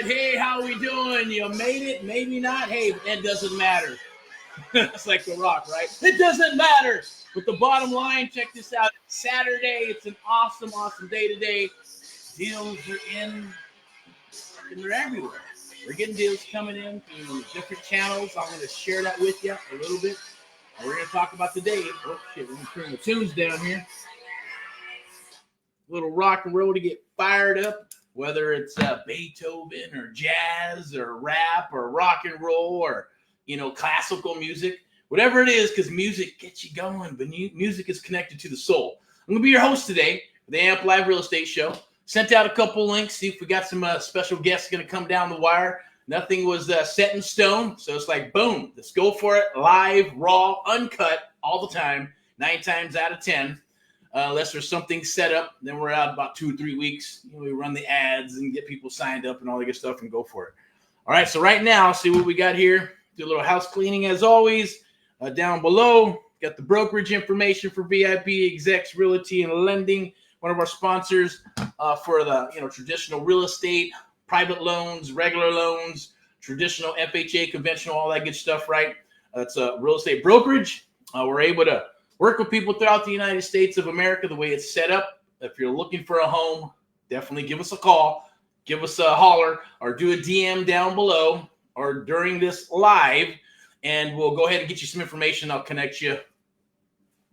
right. Hey, how we doing? You made it? Maybe not. Hey, it doesn't matter. It's like The Rock, right? It doesn't matter. But the bottom line, check this out. It's Saturday. It's an awesome, awesome day today. Deals are in, and they're everywhere. We're getting deals coming in through different channels. I'm going to share that with you a little bit. And we're going to talk about today. Oh, shit. We're going to turn the tunes down here. A little rock and roll to get fired up. Whether it's Beethoven or jazz or rap or rock and roll or, classical music, whatever it is, because music gets you going, but music is connected to the soul. I'm going to be your host today for the Amp Live Real Estate Show. Sent out a couple links, see if we got some special guests going to come down the wire. Nothing was set in stone, so it's like, boom, let's go for it. Live, raw, uncut, all the time, 9 times out of 10. Unless there's something set up, then we're out about 2 or 3 weeks. We run the ads and get people signed up and all that good stuff and go for it. All right, so right now, see what we got here. Do a little house cleaning as always. Down below, got the brokerage information for VIP Execs Realty and Lending, one of our sponsors for the traditional real estate, private loans, regular loans, traditional FHA, conventional, all that good stuff, right? It's a real estate brokerage. We're able to work with people throughout the United States of America the way it's set up. If you're looking for a home, definitely give us a call, give us a holler, or do a DM down below or during this live, and we'll go ahead and get you some information. I'll connect you,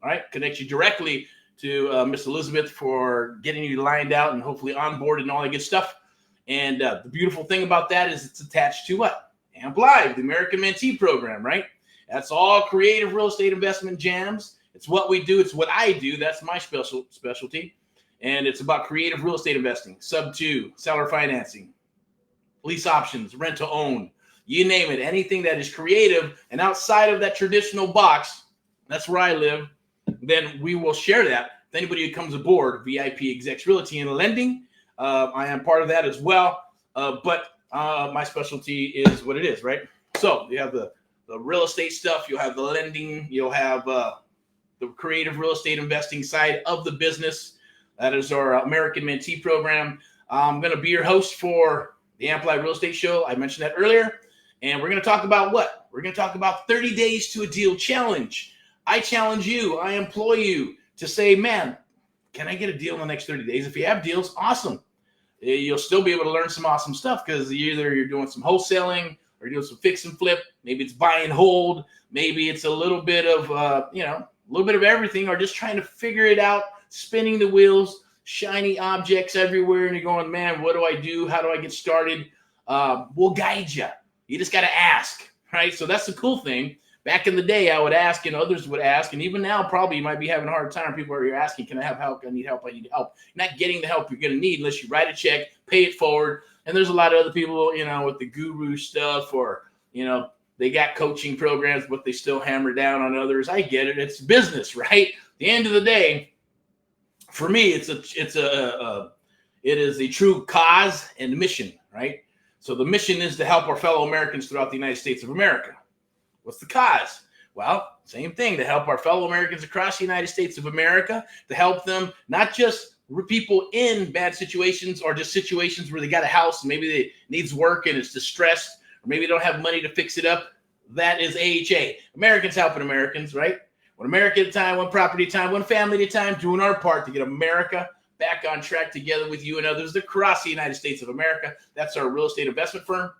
all right, connect you directly to Miss Elizabeth for getting you lined out and hopefully on board and all that good stuff. And the beautiful thing about that is it's attached to what? Amp Live, the American Mentee program, right? That's all creative real estate investment jams. It's what we do. It's what I do. That's my specialty. And it's about creative real estate investing, sub-2, seller financing, lease options, rent to own, you name it. Anything that is creative and outside of that traditional box, that's where I live. Then we will share that with anybody who comes aboard VIP Execs Realty and Lending. I am part of that as well. But my specialty is what it is, right? So you have the real estate stuff. You'll have the lending. You'll have the creative real estate investing side of the business. That is our American Mentee program. I'm going to be your host for the Amp Live Real Estate Show. I mentioned that earlier. And we're going to talk about what? We're going to talk about 30 days to a deal challenge. I challenge you. I implore you to say, man, can I get a deal in the next 30 days? If you have deals, awesome. You'll still be able to learn some awesome stuff because either you're doing some wholesaling or you're doing some fix and flip. Maybe it's buy and hold. Maybe it's a little bit of, a little bit of everything, or just trying to figure it out, spinning the wheels, shiny objects everywhere, and you're going, man, what do I do? How do I get started? We'll guide you. You just got to ask, right? So that's the cool thing. Back in the day, I would ask, and others would ask, and even now, probably you might be having a hard time. People are asking, can I have help? I need help. I need help. You're not getting the help you're going to need unless you write a check, pay it forward. And there's a lot of other people, with the guru stuff, or, they got coaching programs, but they still hammer down on others. I get it. It's business, right? At the end of the day, for me, it is a true cause and mission, right? So the mission is to help our fellow Americans throughout the United States of America. What's the cause? Well, same thing, to help our fellow Americans across the United States of America, to help them, not just people in bad situations or just situations where they got a house and maybe it needs work and it's distressed, or maybe they don't have money to fix it up. That is AHA. Americans helping Americans, right? One America at a time, one property at a time, one family at a time, doing our part to get America back on track together with you and others across the United States of America. That's our real estate investment firm.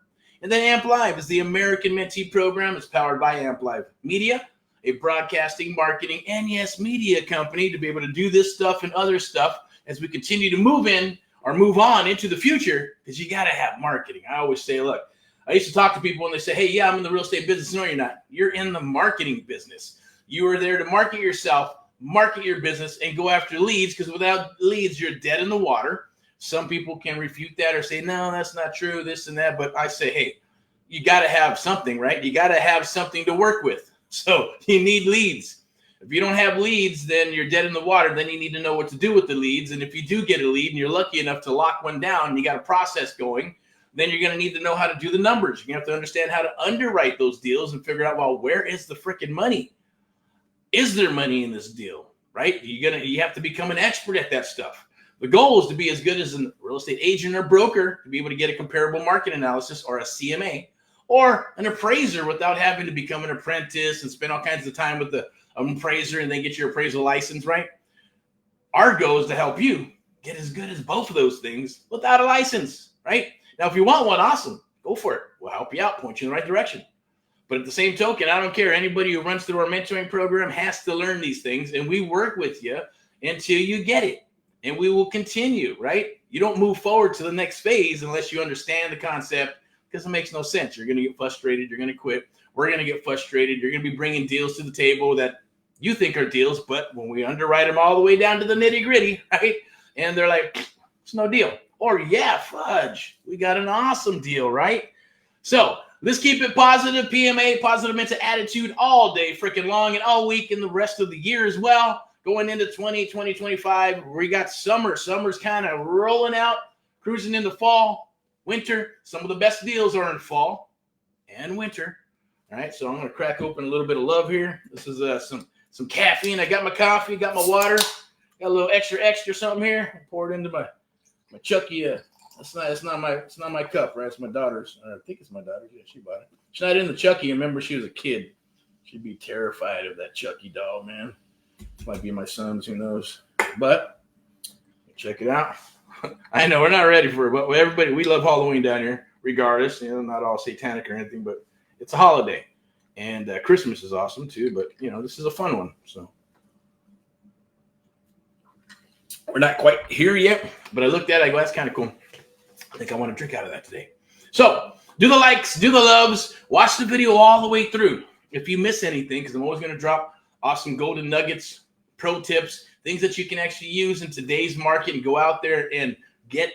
And then Amp Live is the American Mentee program. It's powered by Amp Live Media, a broadcasting, marketing, and yes, media company to be able to do this stuff and other stuff as we continue to move on into the future, because you got to have marketing. I always say, look, I used to talk to people and they say, hey, yeah, I'm in the real estate business. No, you're not. You're in the marketing business. You are there to market yourself, market your business, and go after leads, because without leads, you're dead in the water. Some people can refute that or say, no, that's not true, this and that. But I say, hey, you got to have something, right? You got to have something to work with. So you need leads. If you don't have leads, then you're dead in the water. Then you need to know what to do with the leads. And if you do get a lead and you're lucky enough to lock one down and you got a process going, then you're going to need to know how to do the numbers. You have to understand how to underwrite those deals and figure out, well, where is the freaking money? Is there money in this deal, right? You have to become an expert at that stuff. The goal is to be as good as a real estate agent or broker to be able to get a comparable market analysis or a CMA or an appraiser without having to become an apprentice and spend all kinds of time with the appraiser and then get your appraisal license, right? Our goal is to help you get as good as both of those things without a license, right? Now, if you want one, awesome. Go for it. We'll help you out, point you in the right direction. But at the same token, I don't care. Anybody who runs through our mentoring program has to learn these things, and we work with you until you get it. And we will continue, right? You don't move forward to the next phase unless you understand the concept, because it makes no sense. You're going to get frustrated. You're going to quit. We're going to get frustrated. You're going to be bringing deals to the table that you think are deals, but when we underwrite them all the way down to the nitty gritty, right? And they're like, it's no deal. Or, yeah, fudge. We got an awesome deal, right? So let's keep it positive, PMA, positive mental attitude all day freaking long and all week and the rest of the year as well. Going into 2025, we got summer. Summer's kind of rolling out, cruising into fall, winter. Some of the best deals are in fall and winter. All right, so I'm going to crack open a little bit of love here. This is some caffeine. I got my coffee, got my water, got a little extra something here. Pour it into my Chucky. It's not my cup, right? It's my daughter's. I think it's my daughter's. Yeah, she bought it. She's not in the Chucky. Remember, she was a kid. She'd be terrified of that Chucky doll, man. This might be my son's. Who knows? But check it out. I know we're not ready for it, but everybody, we love Halloween down here, regardless. You know, not all satanic or anything, but it's a holiday, and Christmas is awesome too. But you know, this is a fun one. So we're not quite here yet, but I looked at it. I go, that's kind of cool. I think I want to drink out of that today. So do the likes, do the loves, watch the video all the way through. If you miss anything, because I'm always going to drop awesome golden nuggets, pro tips, things that you can actually use in today's market and go out there and get,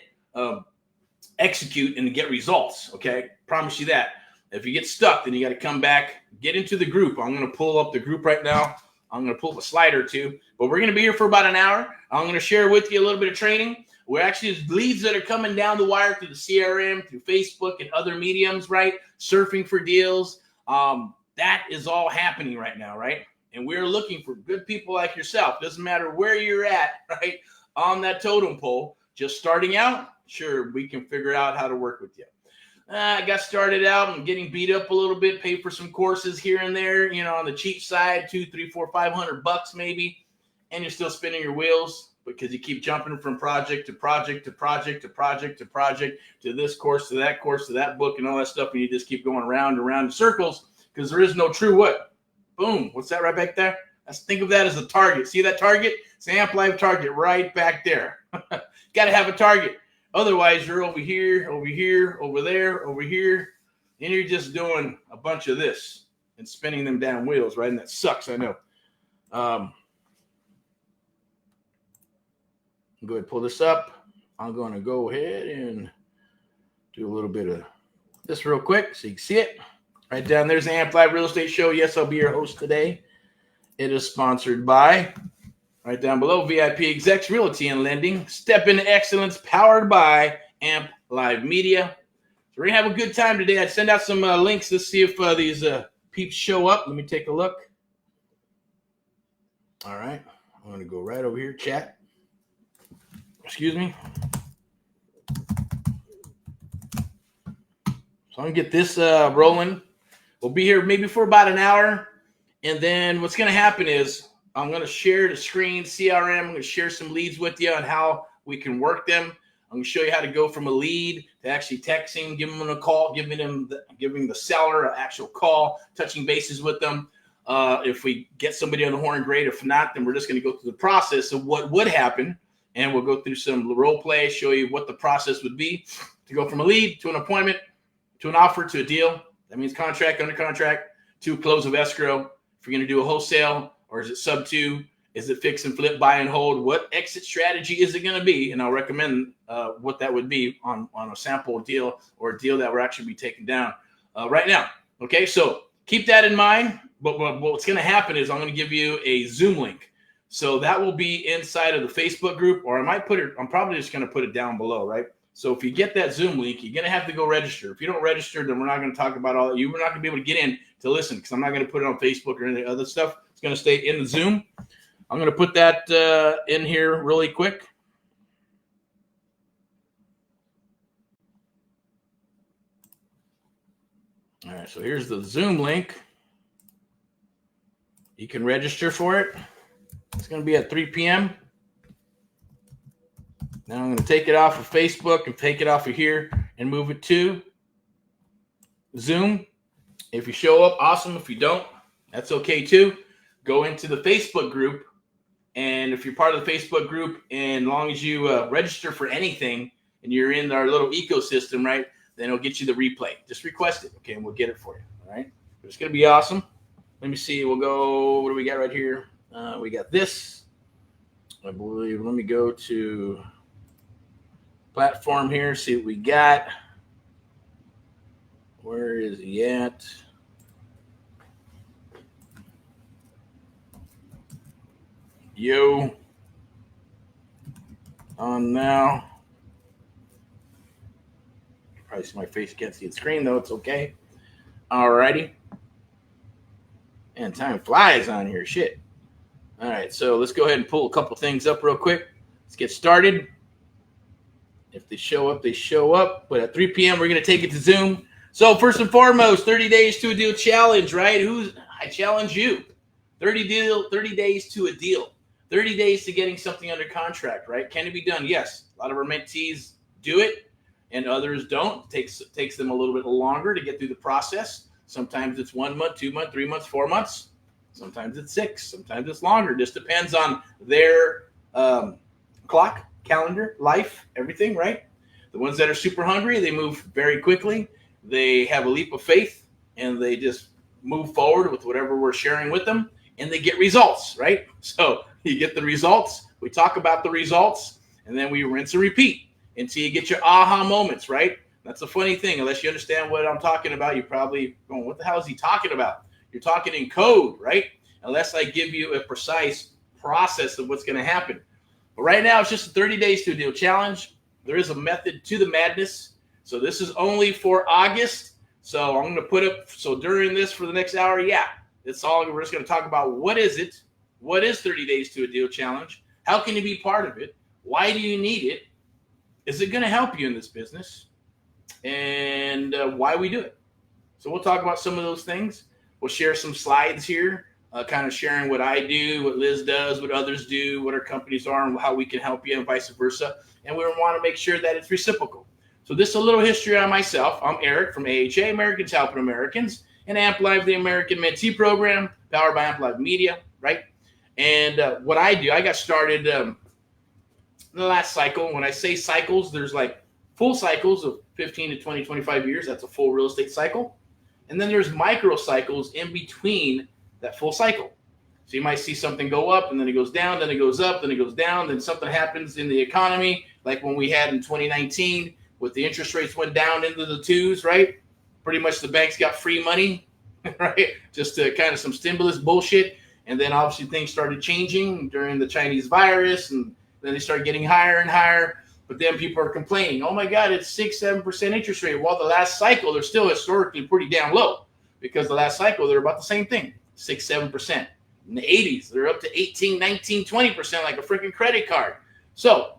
execute and get results. Okay. Promise you that. If you get stuck, then you got to come back, get into the group. I'm going to pull up the group right now. I'm going to pull up a slide or two, but we're going to be here for about an hour. I'm going to share with you a little bit of training. We're actually leads that are coming down the wire through the CRM, through Facebook and other mediums, right? Surfing for deals. That is all happening right now, right? And we're looking for good people like yourself. Doesn't matter where you're at, right? On that totem pole, just starting out, sure, we can figure out how to work with you. I got started out and getting beat up a little bit, paid for some courses here and there, you know, on the cheap side, $200, $300, $400, $500 maybe. And you're still spinning your wheels because you keep jumping from project to project to project to project to project to this course to that book and all that stuff. And you just keep going around and around in circles because there is no true what? Boom. What's that right back there? Let's think of that as a target. See that target? It's an amp live target right back there. Got to have a target. Otherwise, you're over here, over here, over there, over here, and you're just doing a bunch of this and spinning them down wheels, right? And that sucks, I know. Go ahead and pull this up. I'm going to go ahead and do a little bit of this real quick so you can see it. Right down there's the Amp Live Real Estate Show. Yes, I'll be your host today. It is sponsored by, right down below, VIP Execs Realty and Lending. Step into excellence, powered by Amp Live Media. So we're going to have a good time today. I'd send out some links to see if these peeps show up. Let me take a look. All right. I'm going to go right over here, chat. Excuse me. So I'm going to get this rolling. We'll be here maybe for about an hour. And then what's going to happen is I'm going to share the screen, CRM. I'm going to share some leads with you on how we can work them. I'm going to show you how to go from a lead to actually texting, giving them a call, giving the seller an actual call, touching bases with them. If we get somebody on the horn, great. If not, then we're just going to go through the process of what would happen. And we'll go through some role play, show you what the process would be to go from a lead to an appointment, to an offer, to a deal. That means contract, under contract, to close of escrow. If you're going to do a wholesale, or is it sub 2? Is it fix and flip, buy and hold? What exit strategy is it going to be? And I'll recommend what that would be on a sample deal or a deal that we're actually be taking down right now. Okay, so keep that in mind. But what's going to happen is I'm going to give you a Zoom link. So that will be inside of the Facebook group, or I might put it, I'm probably just going to put it down below, right? So if you get that Zoom link, you're going to have to go register. If you don't register, then we're not going to talk about all that. You're not going to be able to get in to listen because I'm not going to put it on Facebook or any other stuff. It's going to stay in the Zoom. I'm going to put that in here really quick. All right, so here's the Zoom link. You can register for it. It's going to be at 3 p.m. Now I'm going to take it off of Facebook and take it off of here and move it to Zoom. If you show up, awesome. If you don't, that's okay too. Go into the Facebook group. And if you're part of the Facebook group, and as long as you register for anything and you're in our little ecosystem, right, then it'll get you the replay. Just request it, okay, and we'll get it for you, all right? It's going to be awesome. Let me see. We'll go, what do we got right here? We got this. I believe, let me go to platform here, see what we got. Where is he at? Yo. On now. Probably see my face, can't see the screen though. It's okay. Alrighty. And time flies on here. Shit. All right, so let's go ahead and pull a couple things up real quick. Let's get started. If they show up, they show up. But at 3 p.m., we're going to take it to Zoom. So first and foremost, 30 days to a deal challenge, right? I challenge you. 30 days to a deal. 30 days to getting something under contract, right? Can it be done? Yes. A lot of our mentees do it, and others don't. It takes them a little bit longer to get through the process. Sometimes it's 1 month, 2 months, 3 months, 4 months. Sometimes it's 6. Sometimes it's longer. Just depends on their clock, calendar, life, everything, right? The ones that are super hungry, they move very quickly. They have a leap of faith, and they just move forward with whatever we're sharing with them, and they get results, right? So you get the results. We talk about the results, and then we rinse and repeat until you get your aha moments, right? That's a funny thing. Unless you understand what I'm talking about, you're probably going, what the hell is he talking about? You're talking in code, right? Unless I give you a precise process of what's going to happen. But right now, it's just a 30 days to a deal challenge. There is a method to the madness. So this is only for August. So I'm going to put up, so during this for the next hour, yeah, it's all, we're just going to talk about what is it? What is 30 days to a deal challenge? How can you be part of it? Why do you need it? Is it going to help you in this business? And why we do it. So we'll talk about some of those things. We'll share some slides here, kind of sharing what I do, what Liz does, what others do, what our companies are, and how we can help you, and vice versa. And we want to make sure that it's reciprocal. So this is a little history on myself. I'm Eric from AHA, Americans Helping Americans, and AmpLive, the American Mentee Program, powered by AmpLive Media, right? And what I do, I got started in the last cycle. When I say cycles, there's like full cycles of 15 to 20, 25 years. That's a full real estate cycle. And then there's micro cycles in between that full cycle. So you might see something go up, and then it goes down, then it goes up, then it goes down, then something happens in the economy, like when we had in 2019, with the interest rates went down into the 2s, right? Pretty much the banks got free money, right? Just to kind of some stimulus bullshit. And then obviously things started changing during the Chinese virus, and then they started getting higher and higher. But then people are complaining, oh my God, it's 6-7% interest rate. Well, the last cycle, they're still historically pretty damn low, because the last cycle, they're about the same thing, 6-7%. In the 80s, they're up to 18, 19, 20%, like a freaking credit card. So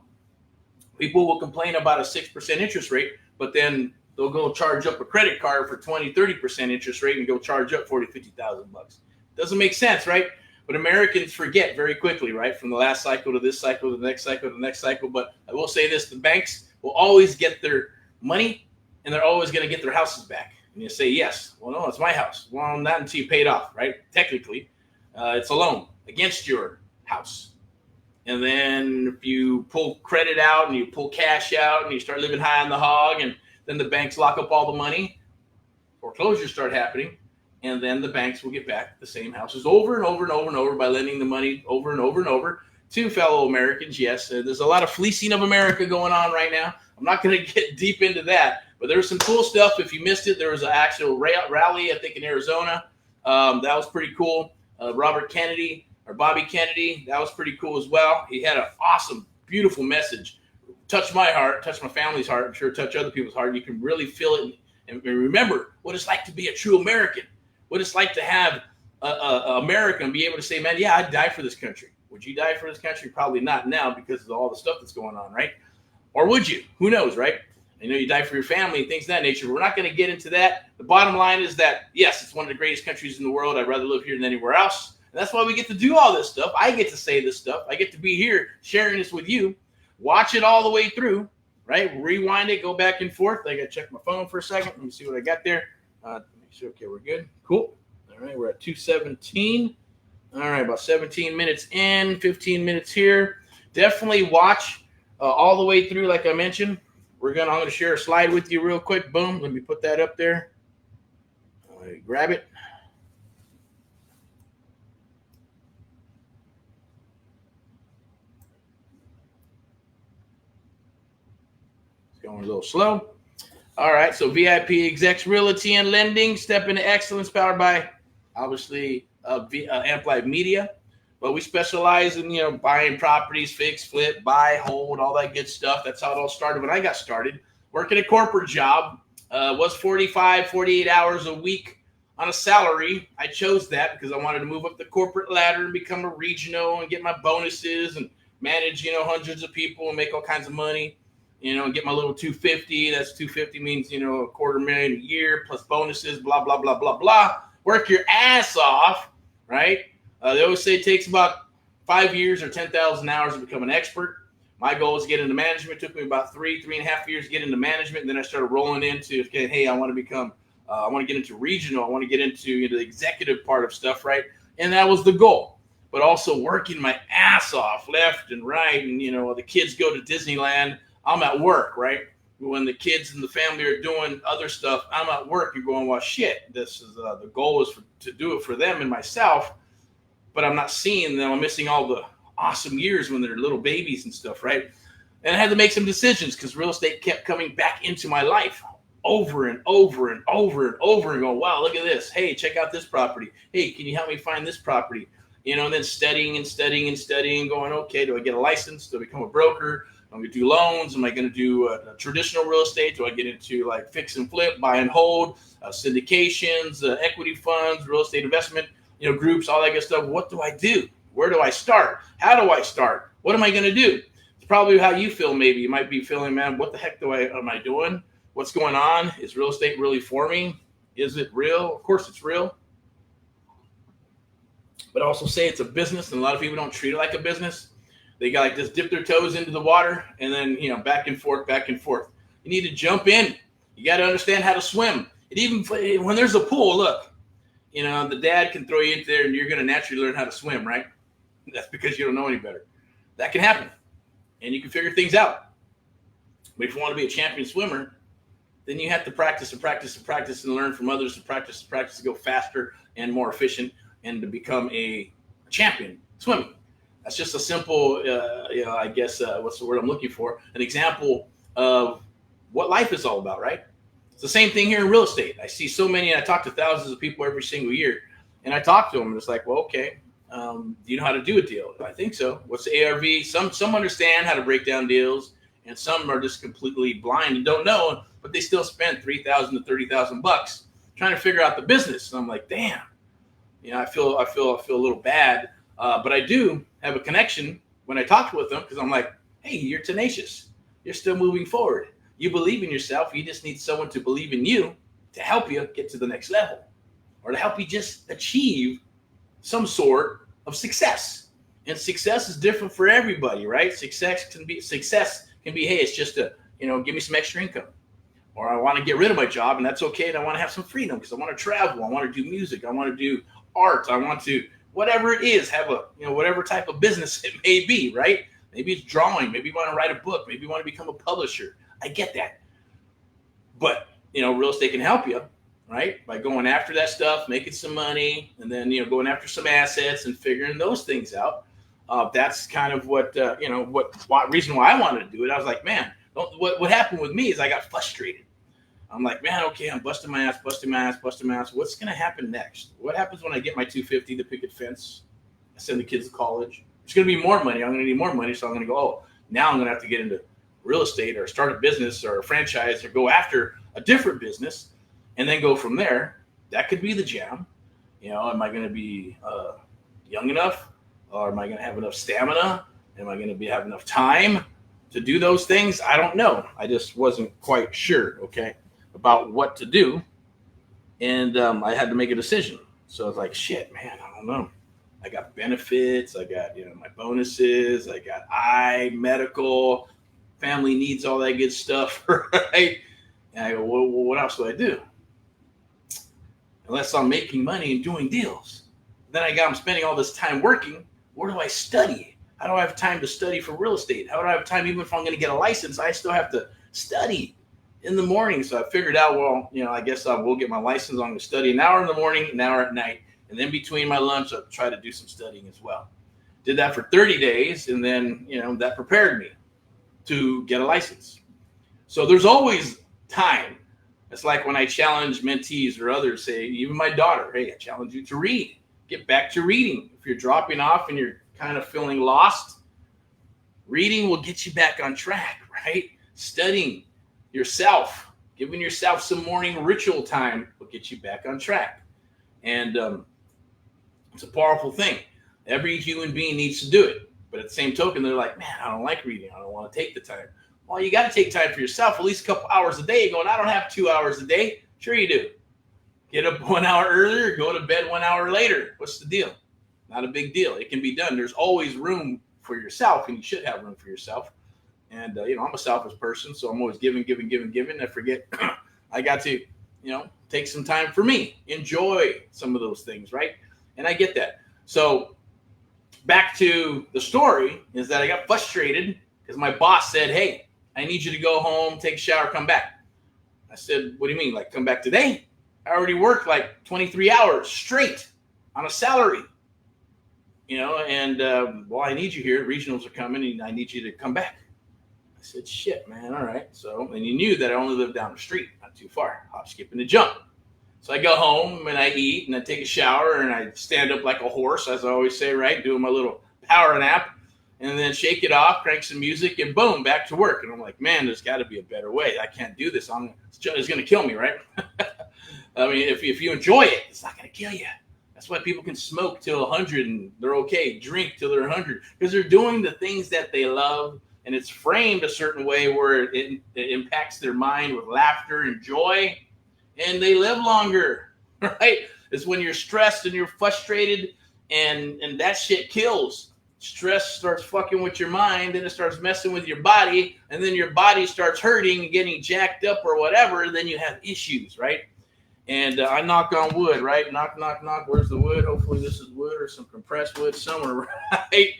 people will complain about a 6% interest rate, but then they'll go charge up a credit card for 20, 30% interest rate and go charge up $40,000, $50,000. Doesn't make sense, right? But Americans forget very quickly, right? From the last cycle to this cycle to the next cycle to the next cycle. But I will say this, the banks will always get their money, and they're always going to get their houses back. And you say, yes. Well, no, it's my house. Well, not until you pay it off, right? Technically, it's a loan against your house. And then if you pull credit out and you pull cash out and you start living high on the hog, and then the banks lock up all the money, foreclosures start happening. And then the banks will get back the same houses over and over and over and over by lending the money over and over and over to fellow Americans. Yes, there's a lot of fleecing of America going on right now. I'm not going to get deep into that, but there was some cool stuff. If you missed it, there was an actual rally, I think, in Arizona. That was pretty cool. Bobby Kennedy, that was pretty cool as well. He had an awesome, beautiful message. Touched my heart, touched my family's heart. I'm sure touch other people's heart. You can really feel it and remember what it's like to be a true American. What it's like to have a American be able to say, man, yeah, I'd die for this country. Would you die for this country? Probably not now because of all the stuff that's going on, right? Or would you? Who knows, right? You know, you die for your family and things of that nature. We're not going to get into that. The bottom line is that, yes, it's one of the greatest countries in the world. I'd rather live here than anywhere else. And that's why we get to do all this stuff. I get to say this stuff. I get to be here sharing this with you. Watch it all the way through, right? Rewind it, go back and forth. I got to check my phone for a second. Let me see what I got there. Make sure, okay, we're good. Cool. All right, we're at 2:17. All right, about 17 minutes in, 15 minutes here. Definitely watch all the way through, like I mentioned. I'm going to share a slide with you real quick. Boom. Let me put that up there. Grab it. It's going a little slow. All right. So VIP Execs Realty and Lending, step into excellence, powered by, obviously, Amplified Media. But we specialize in, you know, buying properties, fix, flip, buy, hold, all that good stuff. That's how it all started when I got started. Working a corporate job, was 45, 48 hours a week on a salary. I chose that because I wanted to move up the corporate ladder and become a regional and get my bonuses and manage, you know, hundreds of people and make all kinds of money, you know, and get my little 250. That's 250 means, you know, $250,000 a year plus bonuses, blah, blah, blah, blah, blah. Work your ass off, right? They always say it takes about 5 years or 10,000 hours to become an expert. My goal was to get into management. It took me about 3.5 years to get into management. And then I started rolling into, okay, hey, I want to get into regional. I want to get into, you know, the executive part of stuff, right? And that was the goal. But also working my ass off left and right. And, you know, the kids go to Disneyland. I'm at work, right? When the kids and the family are doing other stuff, I'm at work and going, well, shit, this is the goal is to do it for them and myself. But I'm not seeing them. I'm missing all the awesome years when they're little babies and stuff, right? And I had to make some decisions because real estate kept coming back into my life over and over and over and over and going, wow, look at this. Hey, check out this property. Hey, can you help me find this property? You know, and then studying, going, okay, do I get a license? Do I become a broker? Am I going to do loans? Am I going to do traditional real estate? Do I get into like fix and flip, buy and hold, syndications, equity funds, real estate investment, you know, groups, all that good stuff? What do I do? Where do I start? How do I start? What am I going to do? It's probably how you feel. Maybe you might be feeling, man, what the heck am I doing? What's going on? Is real estate really for me? Is it real? Of course it's real. But also say it's a business, and a lot of people don't treat it like a business. They got like just dip their toes into the water and then, you know, back and forth, back and forth. You need to jump in. You got to understand how to swim. And even when there's a pool, look, you know, the dad can throw you into there and you're going to naturally learn how to swim, right? That's because you don't know any better. That can happen. And you can figure things out. But if you want to be a champion swimmer, then you have to practice and practice and practice and learn from others, to practice to go faster and more efficient and to become a champion swimming. That's just a simple, you know, I guess, what's the word I'm looking for? An example of what life is all about, right? It's the same thing here in real estate. I see so many, I talk to thousands of people every single year, and I talk to them, and it's like, well, okay, do you know how to do a deal? I think so. What's the ARV? Some understand how to break down deals, and some are just completely blind and don't know, but they still spend $3,000 to $30,000 trying to figure out the business. And I'm like, damn, you know, I feel a little bad, but I do have a connection when I talk with them because I'm like, hey, you're tenacious. You're still moving forward. You believe in yourself. You just need someone to believe in you to help you get to the next level or to help you just achieve some sort of success. And success is different for everybody, right? Success can be, hey, it's just give me some extra income. Or I want to get rid of my job, and that's okay. And I want to have some freedom because I want to travel. I want to do music. I want to do art. I want to, whatever it is, have a, whatever type of business it may be, right? Maybe it's drawing. Maybe you want to write a book. Maybe you want to become a publisher. I get that. But, real estate can help you, right? By going after that stuff, making some money, and then, going after some assets and figuring those things out. That's kind of what reason why I wanted to do it. I was like, man, what happened with me is I got frustrated. I'm like, man, okay, I'm busting my ass. What's going to happen next? What happens when I get my 250, the picket fence? I send the kids to college. There's going to be more money. I'm going to need more money. So I'm going to go, now I'm going to have to get into real estate or start a business or a franchise or go after a different business and then go from there. That could be the jam. Am I going to be young enough? Or am I going to have enough stamina? Am I going to have enough time? to do those things? I don't know. I just wasn't quite sure, okay, about what to do. And I had to make a decision. So I was like, shit, man, I don't know. I got benefits. I got, my bonuses. I got medical, family needs, all that good stuff, right? And I go, well, what else do I do? Unless I'm making money and doing deals. Then I'm spending all this time working. Where do I study? How do I have time to study for real estate? How do I have time, even if I'm going to get a license, I still have to study in the morning. So I figured out, well, I guess I will get my license. I'm going to study an hour in the morning, an hour at night. And then between my lunch, I'll try to do some studying as well. Did that for 30 days. And then, that prepared me to get a license. So there's always time. It's like when I challenge mentees or others, say, even my daughter, hey, I challenge you to read. Get back to reading. If you're dropping off and you're kind of feeling lost, reading will get you back on track, right? Studying yourself, giving yourself some morning ritual time will get you back on track. And it's a powerful thing. Every human being needs to do it. But at the same token, they're like, man, I don't like reading. I don't want to take the time. Well, you got to take time for yourself, at least a couple hours a day. Going, I don't have 2 hours a day. Sure you do. Get up 1 hour earlier, go to bed 1 hour later. What's the deal? Not a big deal. It can be done. There's always room for yourself, and you should have room for yourself. And, I'm a selfish person, so I'm always giving. I forget I got to, take some time for me, enjoy some of those things, right? And I get that. So back to the story is that I got frustrated because my boss said, hey, I need you to go home, take a shower, come back. I said, what do you mean? Like, come back today? I already worked like 23 hours straight on a salary, and, well, I need you here. Regionals are coming and I need you to come back. I said, shit, man. All right. So, and you knew that I only lived down the street, not too far, hop, skip, and a jump. So I go home and I eat and I take a shower and I stand up like a horse, as I always say, right? Doing my little power nap and then shake it off, crank some music, and boom, back to work. And I'm like, man, there's got to be a better way. I can't do this. It's going to kill me, right? I mean, if you enjoy it, it's not going to kill you. That's why people can smoke till 100 and they're okay. Drink till they're 100 because they're doing the things that they love, and it's framed a certain way where it impacts their mind with laughter and joy, and they live longer, right? It's when you're stressed and you're frustrated, and that shit kills. Stress starts fucking with your mind, then it starts messing with your body, and then your body starts hurting and getting jacked up or whatever, and then you have issues, right? And I knock on wood, right? Knock, knock, knock. Where's the wood? Hopefully this is wood or some compressed wood somewhere, right?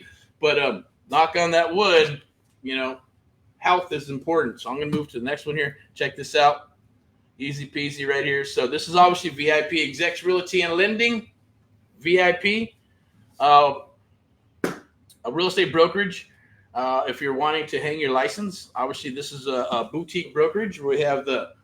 But knock on that wood, health is important. So I'm going to move to the next one here. Check this out. Easy peasy right here. So this is obviously VIP, Execs Realty and Lending, VIP. A real estate brokerage. If you're wanting to hang your license, obviously this is a boutique brokerage where we have the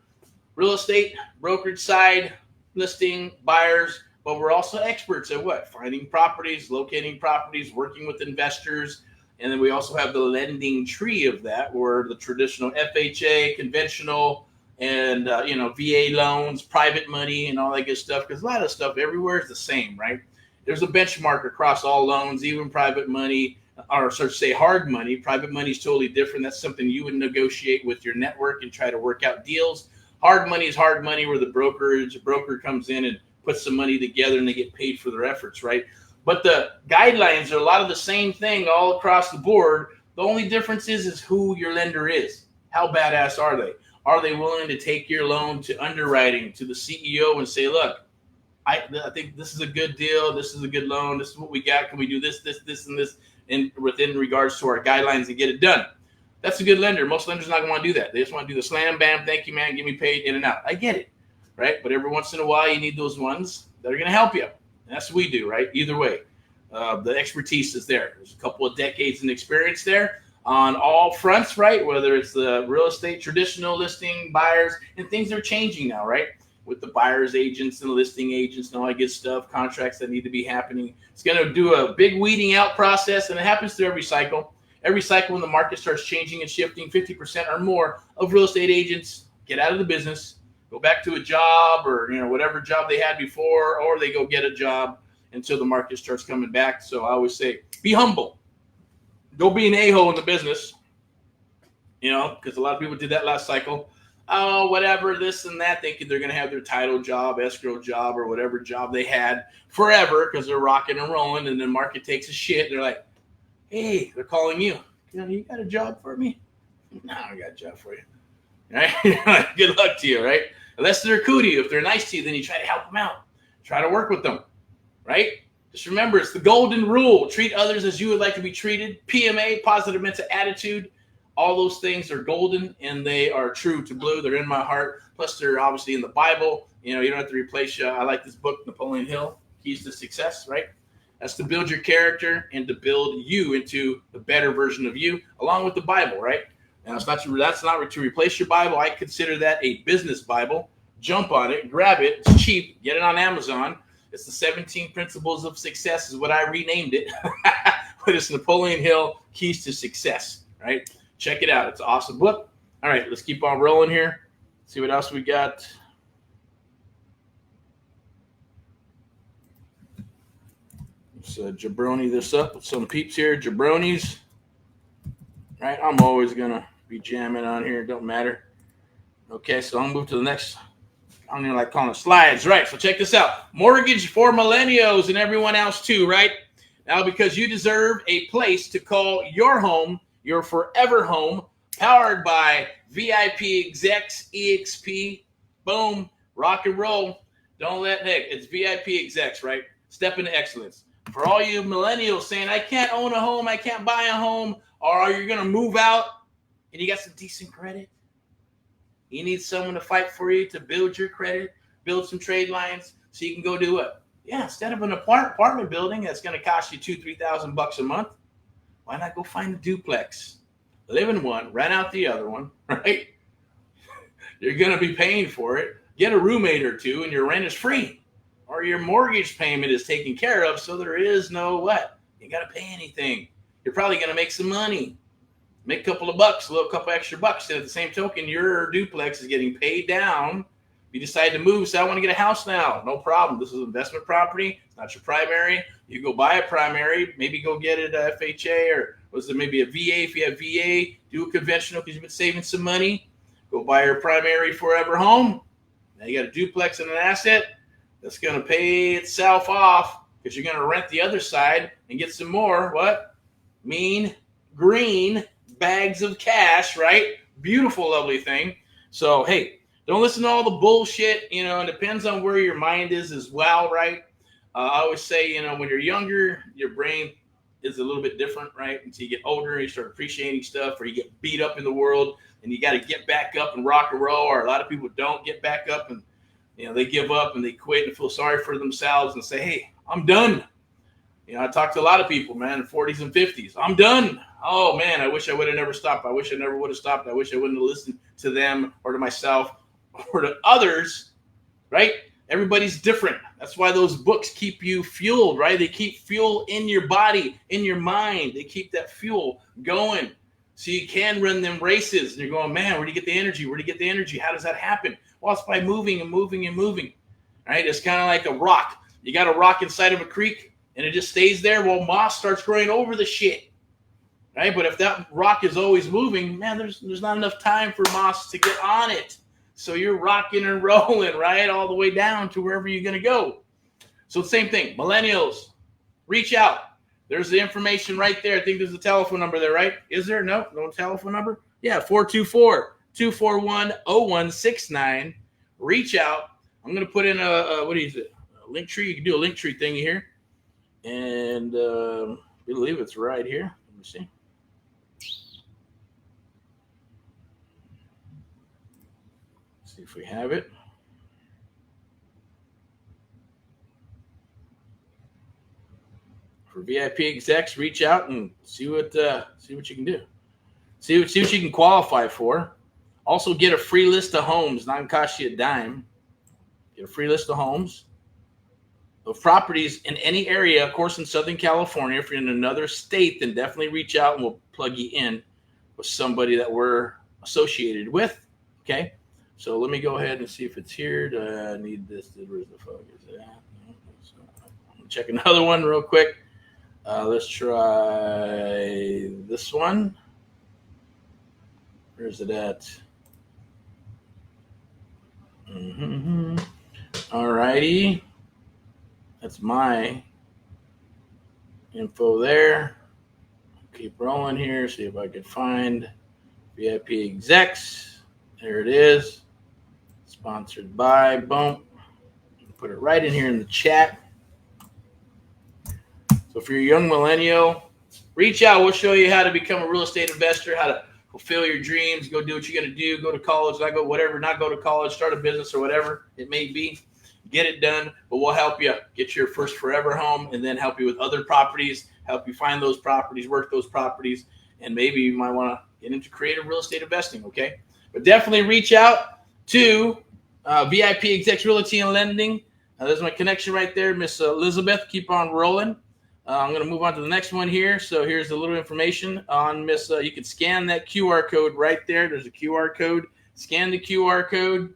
real estate brokerage side, listing, buyers, but we're also experts at what? Finding properties, locating properties, working with investors. And then we also have the lending tree of that, where the traditional FHA, conventional, and, VA loans, private money, and all that good stuff. Because a lot of stuff everywhere is the same, right? There's a benchmark across all loans, even private money, or say hard money. Private money is totally different. That's something you would negotiate with your network and try to work out deals. Hard money is hard money, where the broker comes in and puts some money together and they get paid for their efforts, right? But the guidelines are a lot of the same thing all across the board. The only difference is who your lender is. How badass are they? Are they willing to take your loan to underwriting, to the CEO, and say, look, I think this is a good deal. This is a good loan. This is what we got. Can we do this, and this, and within regards to our guidelines and get it done? That's a good lender. Most lenders are not going to want to do that. They just want to do the slam, bam, thank you, man, get me paid, in and out. I get it, right? But every once in a while, you need those ones that are going to help you. And that's what we do, right? Either way, the expertise is there. There's a couple of decades in experience there on all fronts, right? Whether it's the real estate, traditional listing, buyers, and things are changing now, right? With the buyer's agents and listing agents and all that good stuff, contracts that need to be happening. It's going to do a big weeding out process, and it happens through every cycle. Every cycle when the market starts changing and shifting, 50% or more of real estate agents get out of the business, go back to a job or whatever job they had before, or they go get a job until the market starts coming back. So I always say, be humble. Don't be an a-hole in the business. because a lot of people did that last cycle. Oh, whatever, this and that, thinking they're going to have their title job, escrow job, or whatever job they had forever because they're rocking and rolling, and the market takes a shit. They're like, hey, they're calling you. You got a job for me? No, I got a job for you. Right? Good luck to you, right? Unless they're cool to you. If they're nice to you, then you try to help them out. Try to work with them, right? Just remember, it's the golden rule. Treat others as you would like to be treated. PMA, positive mental attitude. All those things are golden, and they are true to blue. They're in my heart. Plus, they're obviously in the Bible. You don't have to replace you. I like this book, Napoleon Hill, Keys to Success, right? That's to build your character and to build you into the better version of you, along with the Bible, right? And that's not to replace your Bible. I consider that a business Bible. Jump on it, grab it. It's cheap. Get it on Amazon. It's the 17 Principles of Success is what I renamed it. But it's Napoleon Hill, Keys to Success, right? Check it out. It's an awesome book. All right, let's keep on rolling here. See what else we got. Let's jabroni this up with some peeps here. Jabronis. Right, I'm always going to be jamming on here. It don't matter. Okay, so I'm going to move to the next. I don't even like calling it slides. Right, so check this out. Mortgage for millennials and everyone else too, right? Now, because you deserve a place to call your home, your forever home, powered by VIP execs, EXP, boom, rock and roll. Don't let heck. It's VIP execs, right? Step into excellence. For all you millennials saying, I can't own a home, I can't buy a home, or are you going to move out and you got some decent credit? You need someone to fight for you to build your credit, build some trade lines so you can go do it. Yeah, instead of an apartment building that's going to cost you $2,000-$3,000 a month, why not go find a duplex? Live in one, rent out the other one, right? You're going to be paying for it. Get a roommate or two and your rent is free. Or your mortgage payment is taken care of, so there is no what? You got to pay anything. You're probably going to make some money. Make a couple of bucks, a little couple extra bucks. And at the same token, your duplex is getting paid down. You decide to move, say, I want to get a house now. No problem. This is investment property. It's not your primary. You go buy a primary, maybe go get it at FHA, or was there maybe a VA? If you have VA, do a conventional because you've been saving some money. Go buy your primary forever home. Now you got a duplex and an asset that's going to pay itself off because you're going to rent the other side and get some more, what? Mean green bags of cash, right? Beautiful, lovely thing. So, hey, don't listen to all the bullshit. It depends on where your mind is as well, right? I always say, when you're younger, your brain is a little bit different, right? Until you get older, you start appreciating stuff, or you get beat up in the world, and you got to get back up and rock and roll. Or a lot of people don't get back up, and they give up and they quit and feel sorry for themselves and say, "Hey, I'm done." I talk to a lot of people, man, in 40s and 50s. I'm done. Oh man, I wish I would have never stopped. I wish I never would have stopped. I wish I wouldn't have listened to them or to myself or to others, right? Everybody's different. That's why those books keep you fueled, right? They keep fuel in your body, in your mind. They keep that fuel going so you can run them races. And you're going, man, where do you get the energy? Where do you get the energy? How does that happen? Well, it's by moving and moving and moving, right? It's kind of like a rock. You got a rock inside of a creek and it just stays there. Well, moss starts growing over the shit, right? But if that rock is always moving, man, there's not enough time for moss to get on it. So you're rocking and rolling, right, all the way down to wherever you're going to go. So same thing, millennials, reach out. There's the information right there. I think there's a telephone number there, right? Is there? No telephone number? Yeah, 424-241-0169. Reach out. I'm going to put in a link tree. You can do a link tree thingy here. And I believe it's right here. Let me see. See if we have it. For VIP execs, reach out and see what you can do. See what you can qualify for. Also, get a free list of homes. Not going to cost you a dime. Get a free list of homes, of properties in any area. Of course, in Southern California. If you're in another state, then definitely reach out and we'll plug you in with somebody that we're associated with. Okay. So let me go ahead and see if it's here. Do I need this? Where's the fuck is that? I'm gonna check another one real quick. Let's try this one. Where's it at? All righty. That's my info there. Keep rolling here. See if I can find VIP execs. There it is. Sponsored by. Boom. Put it right in here in the chat. So if you're a young millennial, reach out. We'll show you how to become a real estate investor, how to fulfill your dreams, go do what you're going to do, go to college, not go whatever, not go to college, start a business or whatever it may be. Get it done, but we'll help you get your first forever home and then help you with other properties, help you find those properties, work those properties, and maybe you might want to get into creative real estate investing, okay? But definitely reach out to VIP Execs Realty and Lending. There's my connection right there, Miss Elizabeth. Keep on rolling. I'm going to move on to the next one here. So here's a little information on Miss. You can scan that QR code right there. There's a QR code. Scan the QR code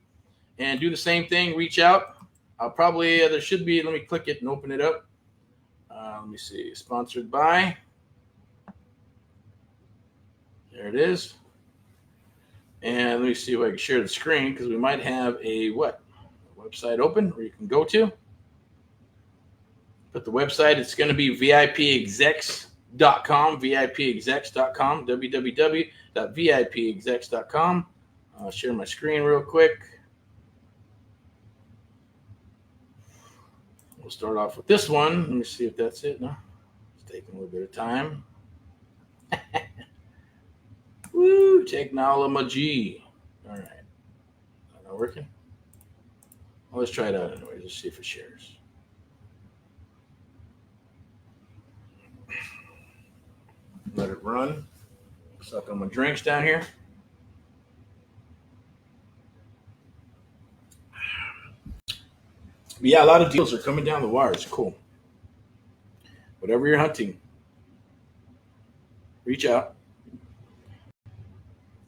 and do the same thing. Reach out. I'll probably, there should be, let me click it and open it up. Let me see. Sponsored by. There it is. And let me see if I can share the screen because we might have a website open where you can go to. But the website, it's going to be VIPexecs.com, VIPexecs.com, www.VIPexecs.com. I'll share my screen real quick. We'll start off with this one. Let me see if that's it. No, it's taking a little bit of time. Woo, technology. All right. Not working? Well, let's try it out anyway. Let's see if it shares. Let it run. Suck on my drinks down here. But yeah, a lot of deals are coming down the wire. It's cool. Whatever you're hunting, reach out.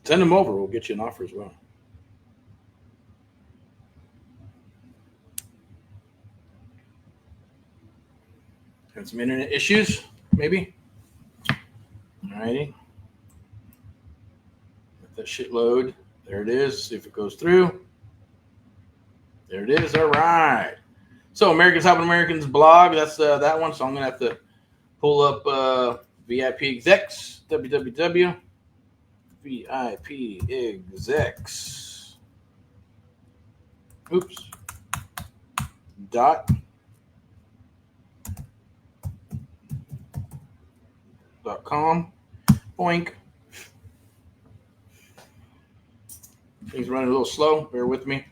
Send them over. We'll get you an offer as well. Got some internet issues, maybe. Alrighty. Let that shit load. There it is. See if it goes through. There it is. All right. So Americans Helping Americans blog. That's that one. So I'm gonna have to pull up VIP Execs. www.vipexecs. Oops. .com. Boink. Things running a little slow. Bear with me.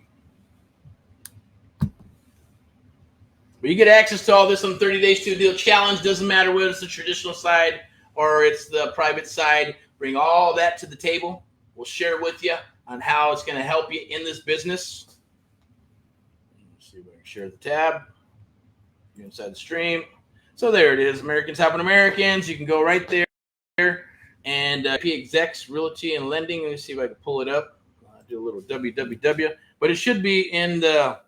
But you get access to all this on 30 Days to a Deal Challenge. Doesn't matter whether it's the traditional side or it's the private side. Bring all that to the table. We'll share with you on how it's going to help you in this business. Let's see if I can share the tab. You're inside the stream. So there it is. Americans Helping Americans. You can go right there and P Execs Realty and Lending. Let me see if I can pull it up. Do a little www. But it should be in the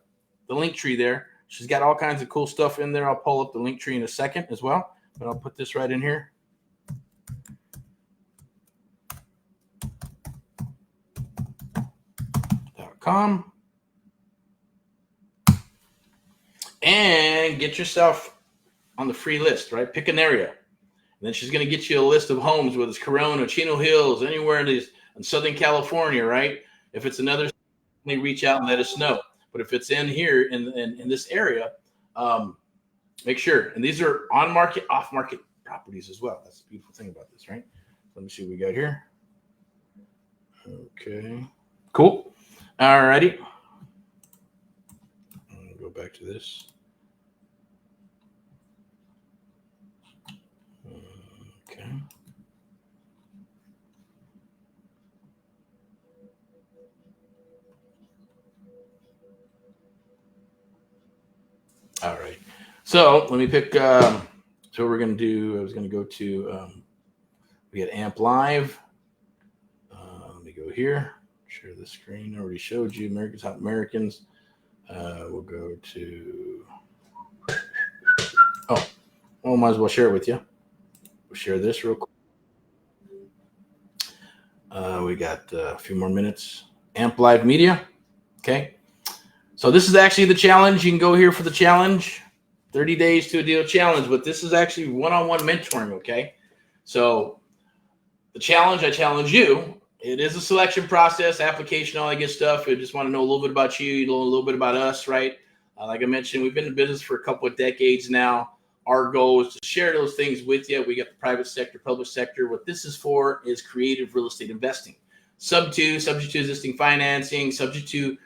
link tree there. She's got all kinds of cool stuff in there. I'll pull up the link tree in a second as well. But I'll put this right in here. .com. And get yourself on the free list, right? Pick an area. And then she's going to get you a list of homes, whether it's Corona, Chino Hills, anywhere in Southern California, right? If it's another, reach out and let us know. But if it's in here in this area, make sure. And these are on market, off market properties as well. That's the beautiful thing about this, right? Let me see what we got here. Okay, cool. All righty. Go back to this. Okay. All right. So let me pick. So what we're going to do, I was going to go to, we had AMP Live. Let me go here. Share the screen. I already showed you Americans Help Americans. We'll go to. Oh, well, might as well share it with you. We'll share this real quick. We got a few more minutes. Amp Live Media. Okay. So this is actually the challenge. You can go here for the challenge. 30 days to a deal challenge. But this is actually one-on-one mentoring. Okay. So the challenge, I challenge you. It is a selection process, application, all that good stuff. I just want to know a little bit about you, a little bit about us, right? Like I mentioned, we've been in business for a couple of decades now. Our goal is to share those things with you. We got the private sector, public sector. What this is for is creative real estate investing. Subject to existing financing, subject to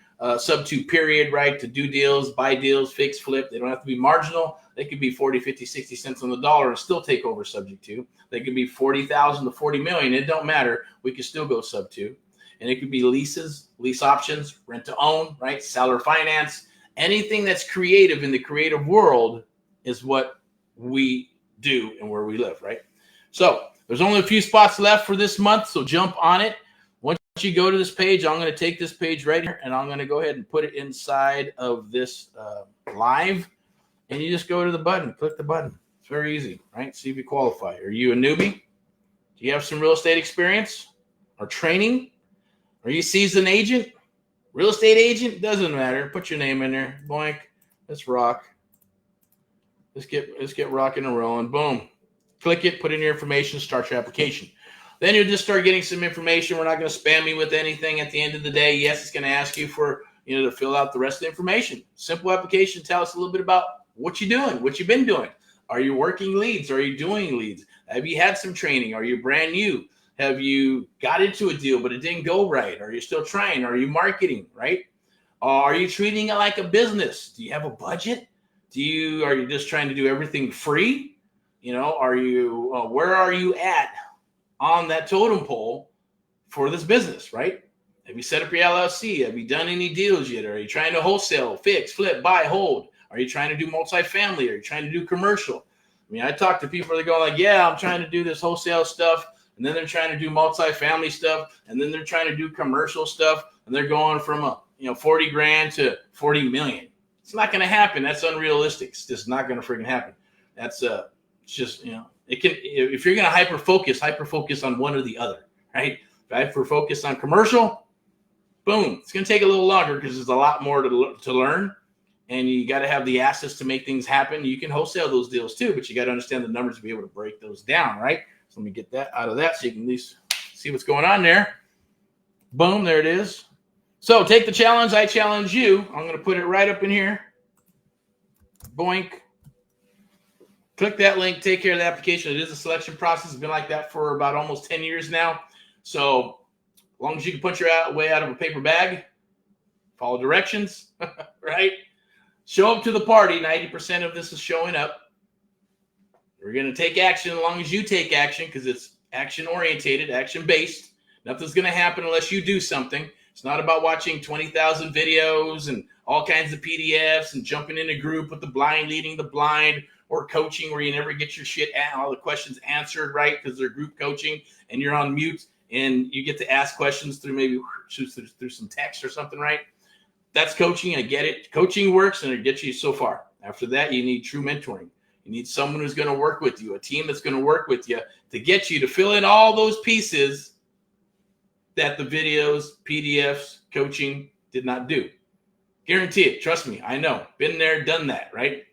period, right? To do deals, buy deals, fix, flip. They don't have to be marginal. They could be 40, 50, 60 cents on the dollar and still take over subject to. They could be 40,000 to 40 million. It don't matter. We could still go sub to. And it could be leases, lease options, rent to own, right? Seller finance. Anything that's creative in the creative world is what we do and where we live, right? So there's only a few spots left for this month, so jump on it. Once you go to this page, I'm going to take this page right here, and I'm going to go ahead and put it inside of this live, and you just go to the button, click the button. It's very easy, right? See if you qualify. Are you a newbie? Do you have some real estate experience or training? Are you a seasoned agent? Real estate agent? Doesn't matter. Put your name in there. Boink. Let's rock. Let's get rocking and rolling. Boom. Click it, put in your information, start your application. Then you'll just start getting some information. We're not going to spam you with anything at the end of the day. Yes, it's going to ask you for, to fill out the rest of the information. Simple application. Tell us a little bit about what you're doing, what you've been doing. Are you working leads? Are you doing leads? Have you had some training? Are you brand new? Have you got into a deal, but it didn't go right? Are you still trying? Are you marketing, right? Are you treating it like a business? Do you have a budget? Are you just trying to do everything free? Are you, where are you at on that totem pole for this business, right? Have you set up your LLC? Have you done any deals yet? Are you trying to wholesale, fix, flip, buy, hold? Are you trying to do multifamily? Are you trying to do commercial? I talk to people that go like, yeah, I'm trying to do this wholesale stuff. And then they're trying to do multifamily stuff. And then they're trying to do commercial stuff. And they're going from, 40 grand to 40 million. It's not going to happen. That's unrealistic. It's just not going to freaking happen. That's it's just, it can, if you're going to hyper focus on one or the other, right? If I hyper focus on commercial, boom, it's going to take a little longer because there's a lot more to learn. And you got to have the assets to make things happen. You can wholesale those deals too, but you got to understand the numbers to be able to break those down, right? So let me get that out of that so you can at least see what's going on there. Boom, there it is. So take the challenge. I challenge you. I'm going to put it right up in here. Boink. Click that link. Take care of the application. It is a selection process. It's been like that for about almost 10 years now. So as long as you can punch your way out of a paper bag, follow directions, right? Show up to the party. 90% of this is showing up. We're going to take action as long as you take action because it's action-orientated, action-based. Nothing's going to happen unless you do something. It's not about watching 20,000 videos and all kinds of PDFs and jumping in a group with the blind leading the blind or coaching where you never get your shit all the questions answered, right? Because they're group coaching and you're on mute and you get to ask questions through maybe through some text or something, right? That's coaching. I get it. Coaching works and it gets you so far. After that, you need true mentoring. You need someone who's going to work with you, a team that's going to work with you to get you to fill in all those pieces that the videos, PDFs, coaching did not do. Guarantee it. Trust me. I know. Been there, done that, right?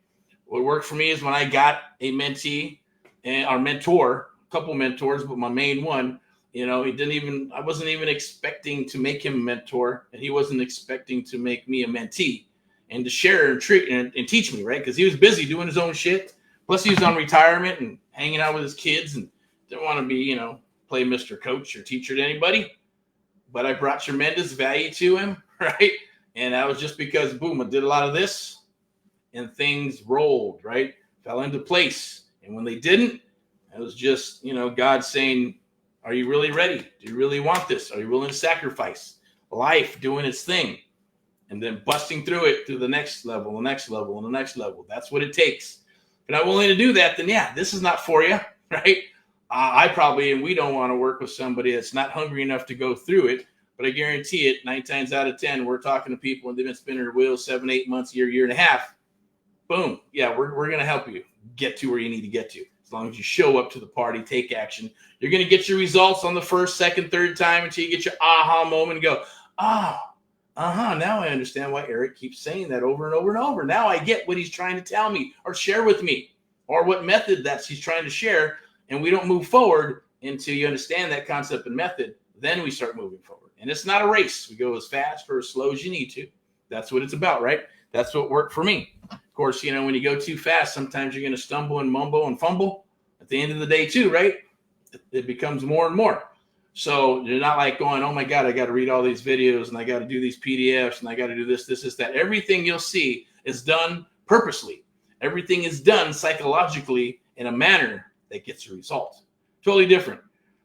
What worked for me is when I got a mentee and our mentor, a couple mentors, but my main one, I wasn't even expecting to make him a mentor and he wasn't expecting to make me a mentee and to share and treat and teach me, right? Because he was busy doing his own shit. Plus he was on retirement and hanging out with his kids and didn't want to be, play Mr. Coach or teacher to anybody. But I brought tremendous value to him, right? And that was just because, boom, I did a lot of this and things rolled, right? Fell into place. And when they didn't, it was just, God saying, are you really ready? Do you really want this? Are you willing to sacrifice life doing its thing? And then busting through it to the next level, the next level, and the next level. That's what it takes. If you're not willing to do that, then yeah, this is not for you, right? And we don't want to work with somebody that's not hungry enough to go through it. But I guarantee it, 9 times out of 10, we're talking to people and they've been spinning their wheels 7, 8 months, year and a half. Boom. Yeah, we're going to help you get to where you need to get to. As long as you show up to the party, take action, you're going to get your results on the first, second, third time until you get your aha moment and go, now I understand why Erick keeps saying that over and over and over. Now I get what he's trying to tell me or share with me, or what method that he's trying to share. And we don't move forward until you understand that concept and method. Then we start moving forward. And it's not a race. We go as fast or as slow as you need to. That's what it's about, right? That's what worked for me. Of course, when you go too fast, sometimes you're going to stumble and mumble and fumble at the end of the day too, right? It becomes more and more. So you're not like going, oh my God, I got to read all these videos and I got to do these PDFs and I got to do this, that. Everything you'll see is done purposely. Everything is done psychologically in a manner that gets a result. Totally different,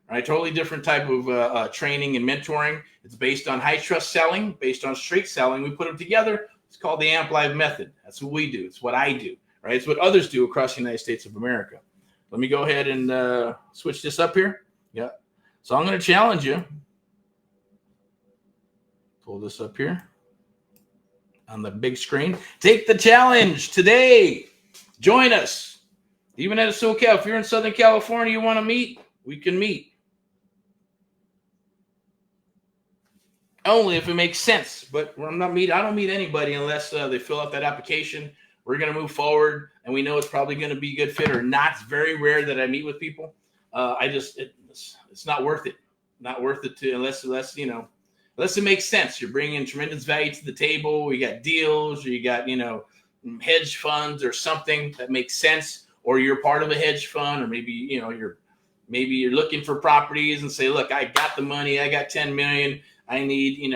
right? Totally different type of training and mentoring. It's based on high trust selling, based on straight selling. We put them together. It's called the Amp Live method. That's what we do. It's what I do, right? It's what others do across the United States of America. Let me go ahead and switch this up here. Yeah. So I'm going to challenge you. Pull this up here on the big screen. Take the challenge today. Join us. Even at a SoCal, if you're in Southern California, you want to meet, we can meet. Only if it makes sense. But I don't meet anybody unless they fill out that application. We're going to move forward, and we know it's probably going to be a good fit or not. It's very rare that I meet with people. It's not worth it. Not worth it to unless it makes sense. You're bringing tremendous value to the table. You got deals, or you got hedge funds or something that makes sense, or you're part of a hedge fund, or maybe you're looking for properties and say, look, I got the money. I got 10 million. I need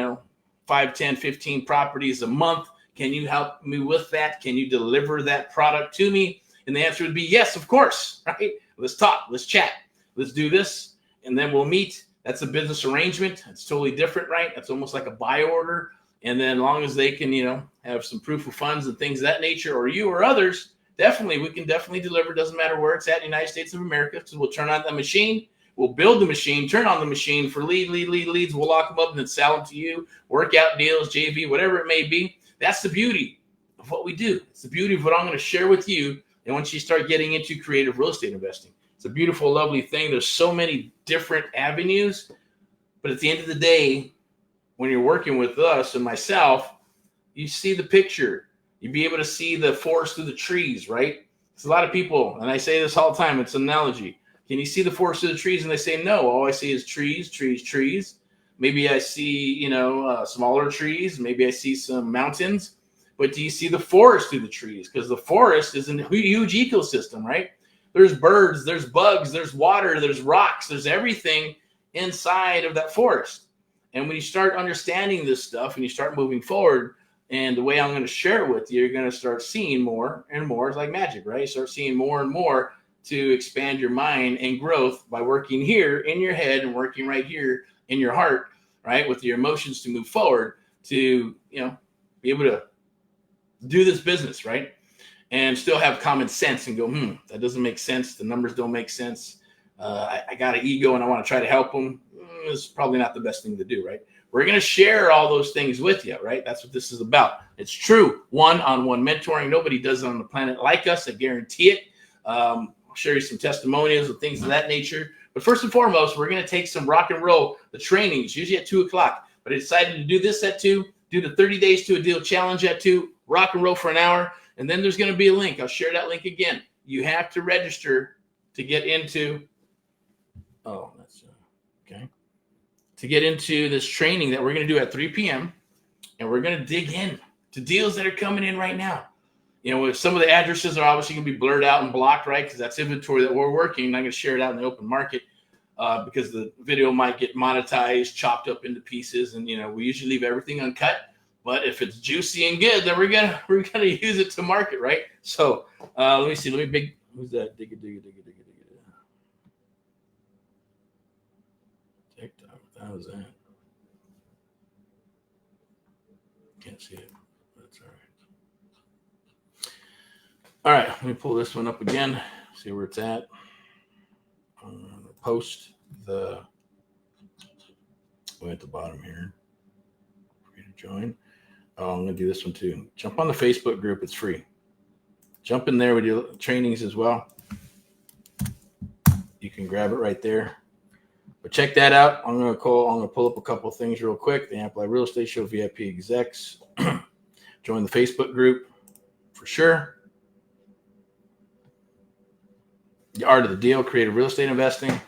5, 10, 15 properties a month. Can you help me with that? Can you deliver that product to me? And the answer would be yes, of course, right? Let's talk. Let's chat. Let's do this. And then we'll meet. That's a business arrangement. It's totally different, right? That's almost like a buy order. And then as long as they can, have some proof of funds and things of that nature, or you or others, we can definitely deliver. Doesn't matter where it's at in the United States of America, because we'll turn on the machine. We'll build the machine, turn on the machine for leads. We'll lock them up and then sell them to you. Workout deals, JV, whatever it may be. That's the beauty of what we do. It's the beauty of what I'm going to share with you. And once you start getting into creative real estate investing, it's a beautiful, lovely thing. There's so many different avenues. But at the end of the day, when you're working with us and myself, you see the picture. You'll be able to see the forest through the trees, right? There's a lot of people, and I say this all the time, it's an analogy. Can you see the forest through the trees? And they say, no, all I see is trees, trees, trees. Maybe I see, smaller trees. Maybe I see some mountains. But do you see the forest through the trees? Because the forest is a huge ecosystem, right? There's birds, there's bugs, there's water, there's rocks, there's everything inside of that forest. And when you start understanding this stuff and you start moving forward, and the way I'm going to share it with you, you're going to start seeing more and more. It's like magic, right? You start seeing more and more to expand your mind and growth by working here in your head and working right here in your heart, right? With your emotions to move forward to, be able to do this business, right? And still have common sense and go, that doesn't make sense. The numbers don't make sense. I got an ego and I want to try to help them. It's probably not the best thing to do, right? We're going to share all those things with you, right? That's what this is about. It's true. One-on-one mentoring. Nobody does it on the planet like us. I guarantee it. I'll share you some testimonials and things of that nature. But first and foremost, we're going to take some rock and roll, the trainings, usually at 2 o'clock. But I decided to do this at 2, do the 30 days to a deal challenge at 2, rock and roll for an hour. And then there's going to be a link. I'll share that link again. You have to register to get into, to get into this training that we're going to do at 3 p.m. And we're going to dig in to deals that are coming in right now. Some of the addresses are obviously going to be blurred out and blocked, right? Because that's inventory that we're working. I'm not going to share it out in the open market because the video might get monetized, chopped up into pieces. And, we usually leave everything uncut. But if it's juicy and good, then we're gonna use it to market, right? So let me see. Who's that? Digga. TikTok. How was that? Can't see it. That's all right. All right. Let me pull this one up again. See where it's at. Post the way at the bottom here. Free to join. Oh, I'm going to do this one too. Jump on the Facebook group. It's free. Jump in there with your trainings as well. can grab it right there. But check that out. I'm gonna pull up a couple of things real quick. The Amplify Real Estate Show VIP execs. Join the Facebook group for sure. The Art of the Deal, Creative Real Estate Investing.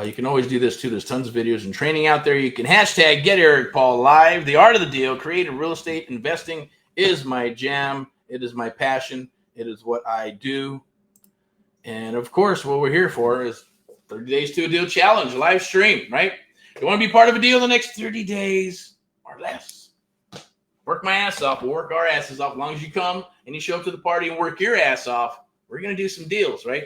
You can always do this too. There's tons of videos and training out there. You can hashtag Get Erick Paul Live. The Art of the Deal, Creative Real Estate Investing is my jam. It is my passion. It is what I do. And of course, what we're here for is 30 Days to a Deal Challenge, live stream, right? You want to be part of a deal the next 30 days or less. Work my ass off. We'll work our asses off. As long as you come and you show up to the party and work your ass off, we're going to do some deals, right?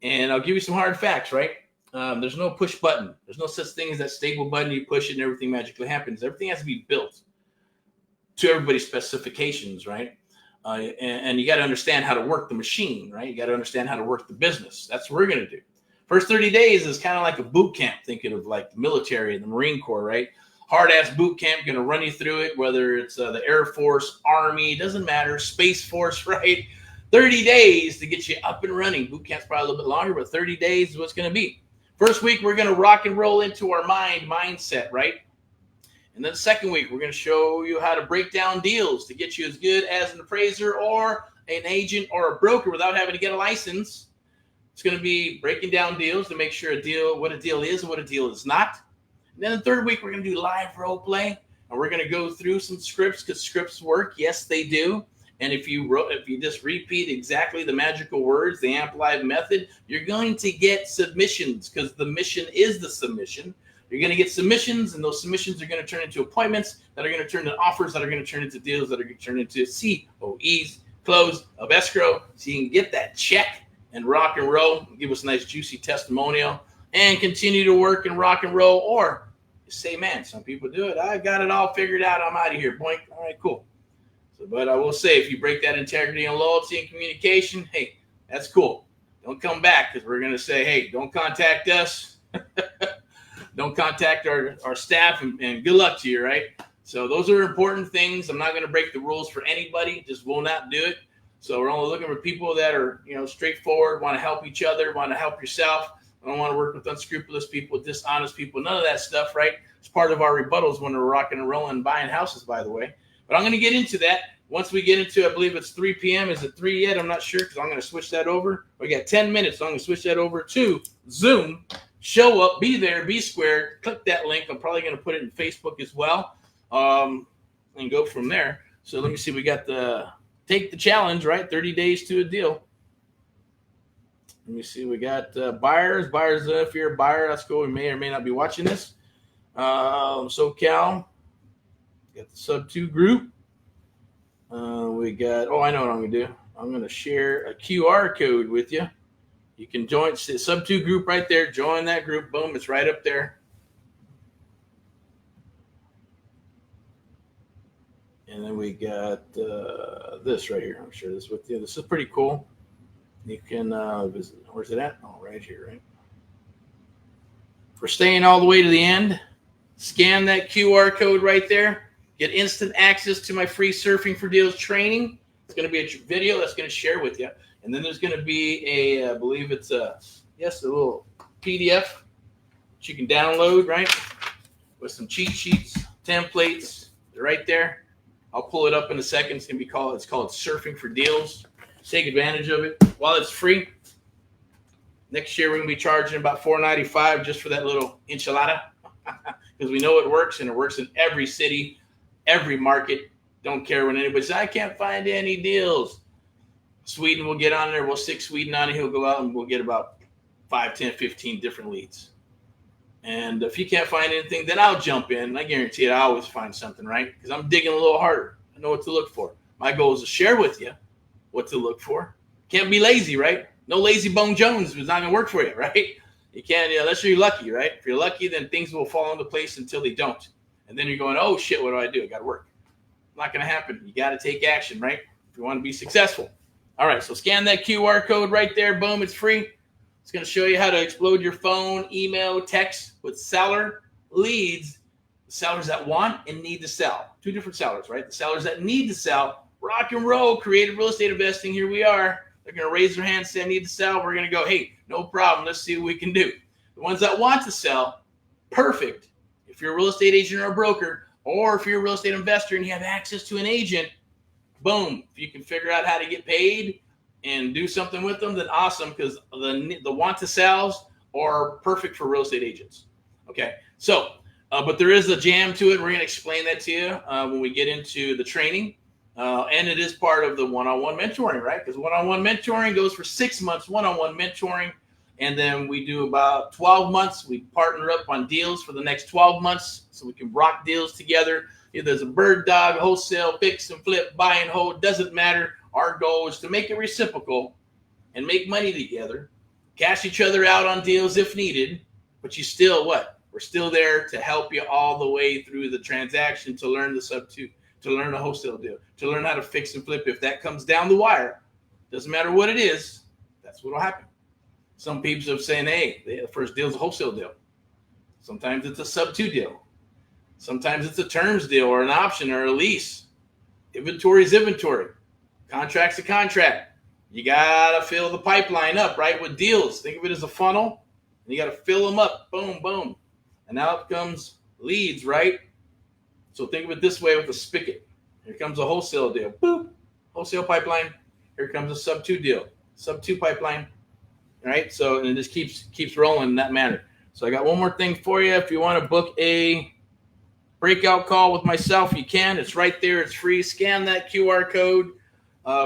And I'll give you some hard facts, right? There's no push button. There's no such thing as that stable button. You push it and everything magically happens. Everything has to be built to everybody's specifications, right? And you got to understand how to work the machine, right? You got to understand how to work the business. That's what we're going to do. First 30 days is kind of like a boot camp, thinking of like the military and the Marine Corps, right? Hard-ass boot camp, going to run you through it, whether it's the Air Force, Army, doesn't matter, Space Force, right? 30 days to get you up and running. Boot camp's probably a little bit longer, but 30 days is what's going to be. First week, we're going to rock and roll into our mindset, right? And then the second week, we're going to show you how to break down deals to get you as good as an appraiser or an agent or a broker without having to get a license. It's going to be breaking down deals to make sure what a deal is and what a deal is not. And then the third week, we're going to do live role play, and we're going to go through some scripts because scripts work. Yes, they do. And if you just repeat exactly the magical words, the Amplify method, you're going to get submissions because the mission is the submission. You're going to get submissions, and those submissions are going to turn into appointments that are going to turn into offers that are going to turn into deals that are going to turn into COEs, close of escrow, so you can get that check and rock and roll, give us a nice juicy testimonial, and continue to work and rock and roll. Or just say, man, some people do it. I got it all figured out. I'm out of here. Boink. All right, cool. So, but I will say, if you break that integrity and loyalty and communication, hey, that's cool. Don't come back because we're going to say, hey, don't contact us. Don't contact our staff, and good luck to you, right? So those are important things. I'm not going to break the rules for anybody. Just will not do it. So we're only looking for people that are, straightforward, want to help each other, want to help yourself. I don't want to work with unscrupulous people, dishonest people, none of that stuff, right? It's part of our rebuttals when we're rocking and rolling and buying houses, by the way. But I'm going to get into that once we get into, I believe it's 3 p.m. Is it 3 yet? I'm not sure because I'm going to switch that over. We got 10 minutes, so I'm going to switch that over to Zoom. Show up, be there, be square. Click that link. I'm probably going to put it in Facebook as well and go from there. So let me see. We got take the challenge, right? 30 days to a deal. Let me see. We got buyers. If you're a buyer, that's cool. We may or may not be watching this. SoCal. Got the sub 2 group. We got, I know what I'm going to do. I'm going to share a QR code with you. You can join the sub 2 group right there. Join that group. Boom. It's right up there. And then we got this right here. I'm sure this with you. This is pretty cool. You can visit. Where's it at? Oh, right here, right? For staying all the way to the end, scan that QR code right there. Get instant access to my free Surfing for Deals training. It's going to be a video that's going to share with you. And then there's going to be I believe it's a little PDF that you can download, right? With some cheat sheets, templates. They're right there. I'll pull it up in a second. It's called Surfing for Deals. Take advantage of it while it's free. Next year, we're going to be charging about $4.95 just for that little enchilada because we know it works, and it works in every city, every market. Don't care when anybody says, I can't find any deals. Sweden will get on there. We'll stick Sweden on it. He'll go out and we'll get about 5, 10, 15 different leads. And if you can't find anything, then I'll jump in. I guarantee I always find something, right? Because I'm digging a little harder. I know what to look for. My goal is to share with you what to look for. Can't be lazy, right? No lazy bone Jones is not going to work for you, right? You can't, unless you're lucky, right? If you're lucky, then things will fall into place until they don't. And then you're going, oh, shit, what do? I got to work. Not going to happen. You got to take action, right? If you want to be successful. All right, so scan that QR code right there. Boom, it's free. It's going to show you how to explode your phone, email, text with seller leads, the sellers that want and need to sell. 2 different sellers, right? The sellers that need to sell, rock and roll, creative real estate investing. Here we are. They're going to raise their hand, say, I need to sell. We're going to go, hey, no problem. Let's see what we can do. The ones that want to sell, perfect. If you're a real estate agent or a broker, or if you're a real estate investor and you have access to an agent, boom. If you can figure out how to get paid and do something with them, then awesome, because the want to sells are perfect for real estate agents. Okay, so, but there is a jam to it. We're going to explain that to you when we get into the training. And it is part of the one-on-one mentoring, right? Because one-on-one mentoring goes for 6 months, one-on-one mentoring. And then we do about 12 months. We partner up on deals for the next 12 months so we can rock deals together. If there's a bird dog, wholesale, fix and flip, buy and hold, doesn't matter. Our goal is to make it reciprocal and make money together, cash each other out on deals if needed. But you still what? We're still there to help you all the way through the transaction to learn the sub-2, to learn the wholesale deal, to learn how to fix and flip. If that comes down the wire, doesn't matter what it is, that's what will happen. Some people have saying, hey, the first deal is a wholesale deal. Sometimes it's a sub-2 deal. Sometimes it's a terms deal or an option or a lease. Inventory is inventory. Contract's a contract. You got to fill the pipeline up, right, with deals. Think of it as a funnel, and you got to fill them up. Boom, boom. And now it comes leads, right? So think of it this way with a spigot. Here comes a wholesale deal. Boop. Wholesale pipeline. Here comes a sub-2 deal. Sub-2 pipeline. Right? So and it just keeps rolling in that manner. So I got one more thing for you. If you want to book a breakout call with myself, you can. It's right there. It's free. Scan that QR code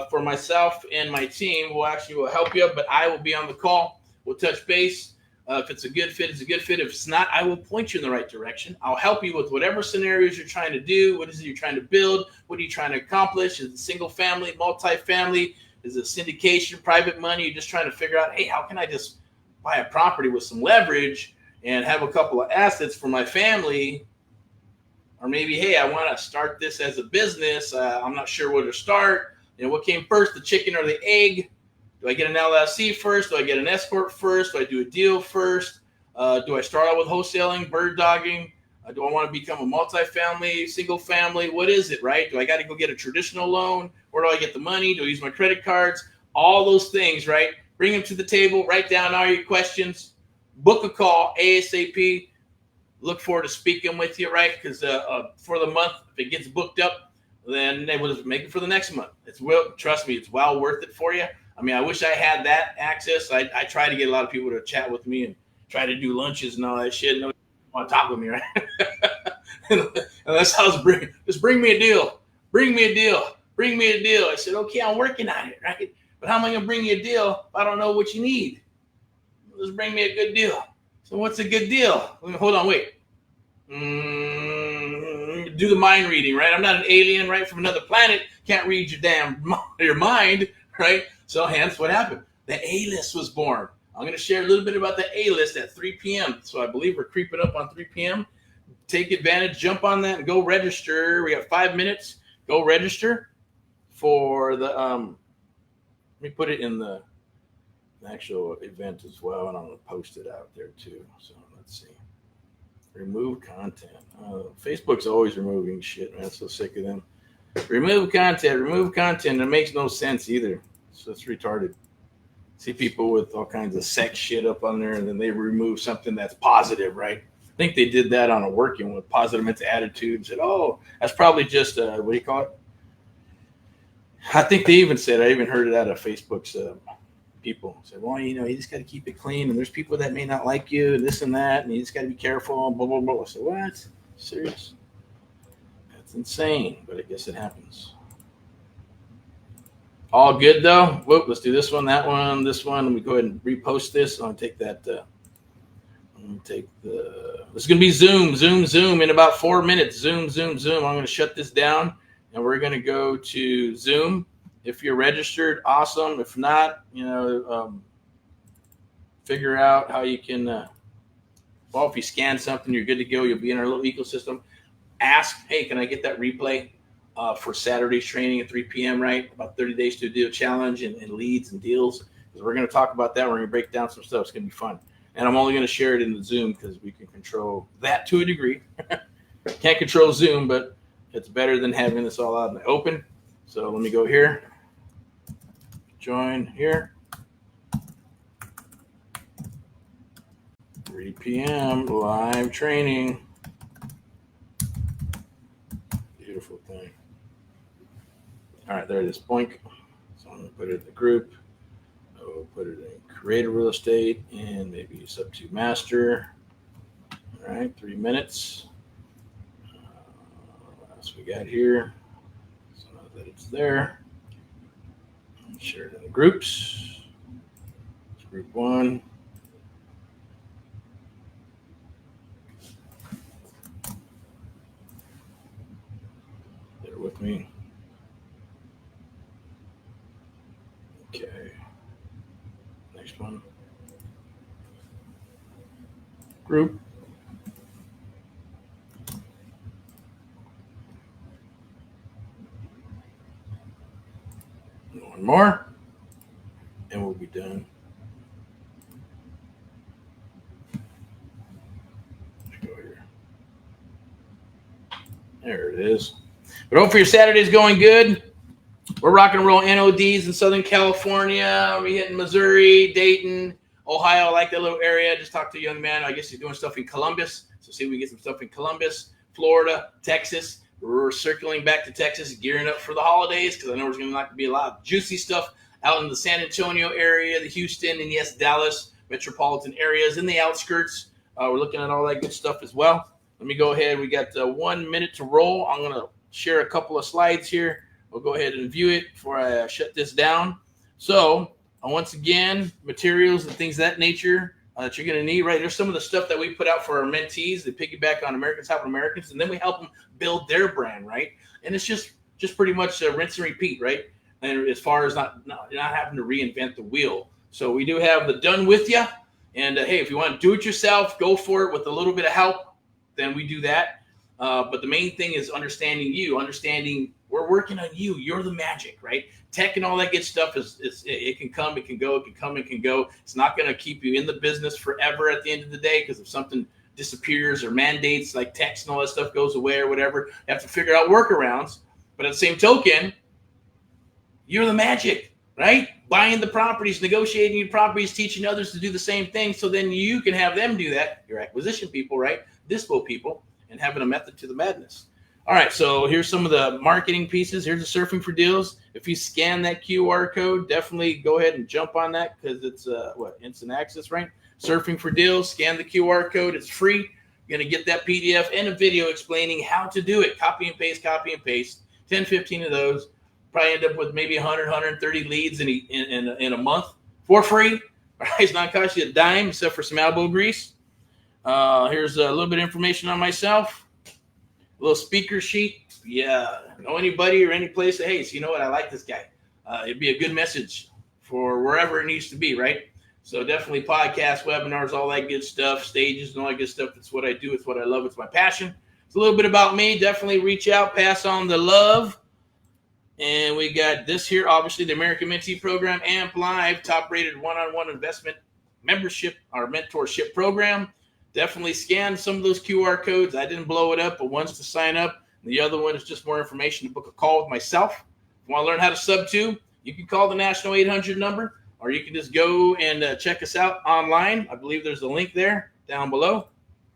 for myself and my team. We'll help you, but I will be on the call. We'll touch base. If it's a good fit, it's a good fit. If it's not, I will point you in the right direction. I'll help you with whatever scenarios you're trying to do. What is it you're trying to build? What are you trying to accomplish? Is it single family, multifamily? Is it syndication, private money? You're just trying to figure out, hey, how can I just buy a property with some leverage and have a couple of assets for my family? Or maybe, hey, I want to start this as a business. I'm not sure where to start. What came first, the chicken or the egg? Do I get an LLC first? Do I get an S corp first? Do I do a deal first? Do I start out with wholesaling, bird dogging? Do I want to become a multifamily, single family? What is it, right? Do I got to go get a traditional loan? Where do I get the money? Do I use my credit cards? All those things, right? Bring them to the table. Write down all your questions. Book a call ASAP. Look forward to speaking with you, right? Because for the month, if it gets booked up, then they will just make it for the next month. Trust me, it's well worth it for you. I mean, I wish I had that access. I try to get a lot of people to chat with me and try to do lunches and all that shit. Nobody want to talk with me, right? And that's how just bring me a deal. Bring me a deal. Bring me a deal. I said, okay, I'm working on it, right? But how am I going to bring you a deal if I don't know what you need? Just bring me a good deal. So what's a good deal? Hold on, wait. Do the mind reading, right? I'm not an alien, right, from another planet. Can't read your mind, right? So hence what happened. The A-list was born. I'm going to share a little bit about the A-list at 3 p.m. So I believe we're creeping up on 3 p.m. Take advantage, jump on that, and go register. We got 5 minutes. Go register for the, let me put it in the actual event as well, and I'm going to post it out there too. So let's see. Remove content. Facebook's always removing shit, man. I'm so sick of them. Remove content. It makes no sense either. So it's retarded. See people with all kinds of sex shit up on there, and then they remove something that's positive, right? I think they did that on a working with positive mental attitude and said, oh, that's probably just, what do you call it? I think they even said, I even heard it out of Facebook's people. Said, well, you just got to keep it clean, and there's people that may not like you, and this and that, and you just got to be careful, blah, blah, blah. I said, what? Serious? That's insane, but I guess it happens. All good, though? Whoop, let's do this one, that one, this one. Let me go ahead and repost this. I'll take that. This is going to be Zoom in about 4 minutes. Zoom. I'm going to shut this down, and we're going to go to Zoom. If you're registered, awesome. If not, figure out how you can, if you scan something, you're good to go. You'll be in our little ecosystem. Ask, hey, can I get that replay for Saturday's training at 3 p.m., right? About 30 days to do a challenge and leads and deals. Because we're going to talk about that. We're going to break down some stuff. It's going to be fun. And I'm only going to share it in the Zoom because we can control that to a degree. Can't control Zoom, but it's better than having this all out in the open. So let me go here. join here. 3 p.m. live training. Beautiful thing. All right, there it is. Boink. So I'm going to put it in the group. I'll put it in creative real estate and maybe sub to master. All right, 3 minutes. What else we got here? So now that it's there, share it in the groups. It's group 1. Bear with me. Okay. Next one. Group. One more, and we'll be done. Let's go here. There it is. But hopefully your Saturday's going good. We're rock and roll NODs in Southern California. We're hitting Missouri, Dayton, Ohio. I like that little area. Just talked to a young man. I guess he's doing stuff in Columbus. So see if we can get some stuff in Columbus, Florida, Texas. We're circling back to Texas, gearing up for the holidays because I know there's going to be a lot of juicy stuff out in the San Antonio area, the Houston, and yes, Dallas metropolitan areas in the outskirts. We're looking at all that good stuff as well. Let me go ahead. We got 1 minute to roll. I'm going to share a couple of slides here. We'll go ahead and view it before I shut this down. So once again, materials and things of that nature that you're going to need, right? There's some of the stuff that we put out for our mentees. They piggyback on Americans Helping Americans, and then we help them build their brand, right? And it's just pretty much rinse and repeat, right? And as far as not having to reinvent the wheel. So we do have the done with you. And hey, if you want to do it yourself, go for it with a little bit of help, then we do that. But the main thing is understanding we're working on you. You're the magic, right? Tech and all that good stuff it can come, it can go, it can come, it can go. It's not going to keep you in the business forever at the end of the day, because if something disappears or mandates like text and all that stuff goes away or whatever, you have to figure out workarounds. But at the same token, you're the magic, right? Buying the properties, negotiating your properties, teaching others to do the same thing, so then you can have them do that, your acquisition people, right? Dispo people, and having a method to the madness. All right, so here's some of the marketing pieces. Here's the Surfing for Deals. If you scan that QR code, definitely go ahead and jump on that because it's instant access, right? Surfing for Deals, scan the QR code. It's free. You're going to get that PDF and a video explaining how to do it. Copy and paste, 10, 15 of those. Probably end up with maybe 100, 130 leads in a month for free. All right, it's not cost you a dime except for some elbow grease. Here's a little bit of information on myself. A little speaker sheet. Yeah, know anybody or any place that, hey, so you know what? I like this guy. It'd be a good message for wherever it needs to be, right? So definitely podcasts, webinars, all that good stuff, stages and all that good stuff. It's what I do. It's what I love. It's my passion. It's a little bit about me. Definitely reach out, pass on the love. And we got this here, obviously, the American Mentee Program, AMP Live, top-rated one-on-one investment membership or mentorship program. Definitely scan some of those QR codes. I didn't blow it up, but one's to sign up. The other one is just more information to book a call with myself. If you want to learn how to sub to, you can call the National 800 number, or you can just go and check us out online. I believe there's a link there down below.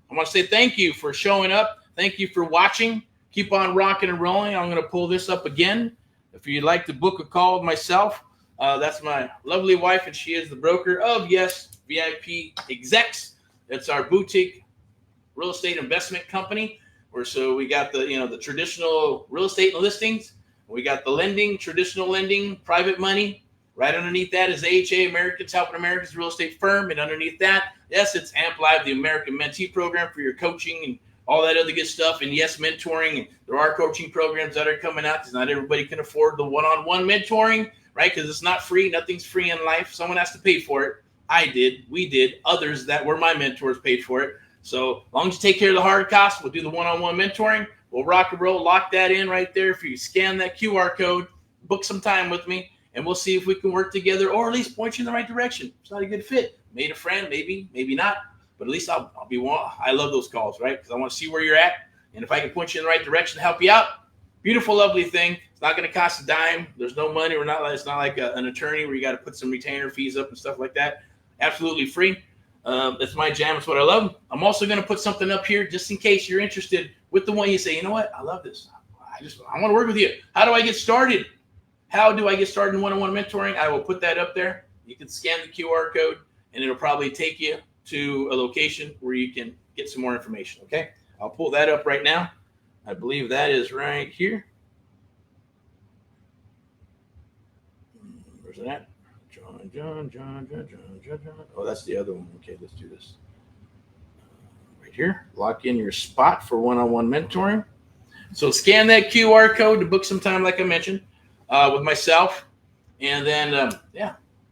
I want to say thank you for showing up. Thank you for watching. Keep on rocking and rolling. I'm going to pull this up again. If you'd like to book a call with myself, that's my lovely wife, and she is the broker of, yes, VIP Execs. It's our boutique real estate investment company. So we got the traditional real estate listings. We got the lending, traditional lending, private money. Right underneath that is AHA, Americans Helping Americans Real Estate Firm. And underneath that, yes, it's AMP Live, the American Mentee Program for your coaching and all that other good stuff. And yes, mentoring. There are coaching programs that are coming out because not everybody can afford the one-on-one mentoring, right? Because it's not free. Nothing's free in life. Someone has to pay for it. I did. We did. Others that were my mentors paid for it. So as long as you take care of the hard costs, we'll do the one-on-one mentoring. We'll rock and roll. Lock that in right there. If you scan that QR code, book some time with me, and we'll see if we can work together or at least point you in the right direction. It's not a good fit. Made a friend, maybe not. But at least I'll be one. I love those calls, right? Because I want to see where you're at. And if I can point you in the right direction, help you out, Beautiful, lovely thing. It's not going to cost a dime. There's no money. It's not like an attorney where you got to put some retainer fees up and stuff like that. Absolutely free. That's my jam. It's what I love. I'm also going to put something up here just in case you're interested with the one you say, you know what? I love this. I want to work with you. How do I get started? How do I get started in one-on-one mentoring? I will put that up there. You can scan the QR code, and it'll probably take you to a location where you can get some more information, okay? I'll pull that up right now. I believe that is right here. Where's it at? John. Oh, that's the other one. Okay, let's do this. Right here. Lock in your spot for one-on-one mentoring. So scan that QR code to book some time, like I mentioned, with myself. And then,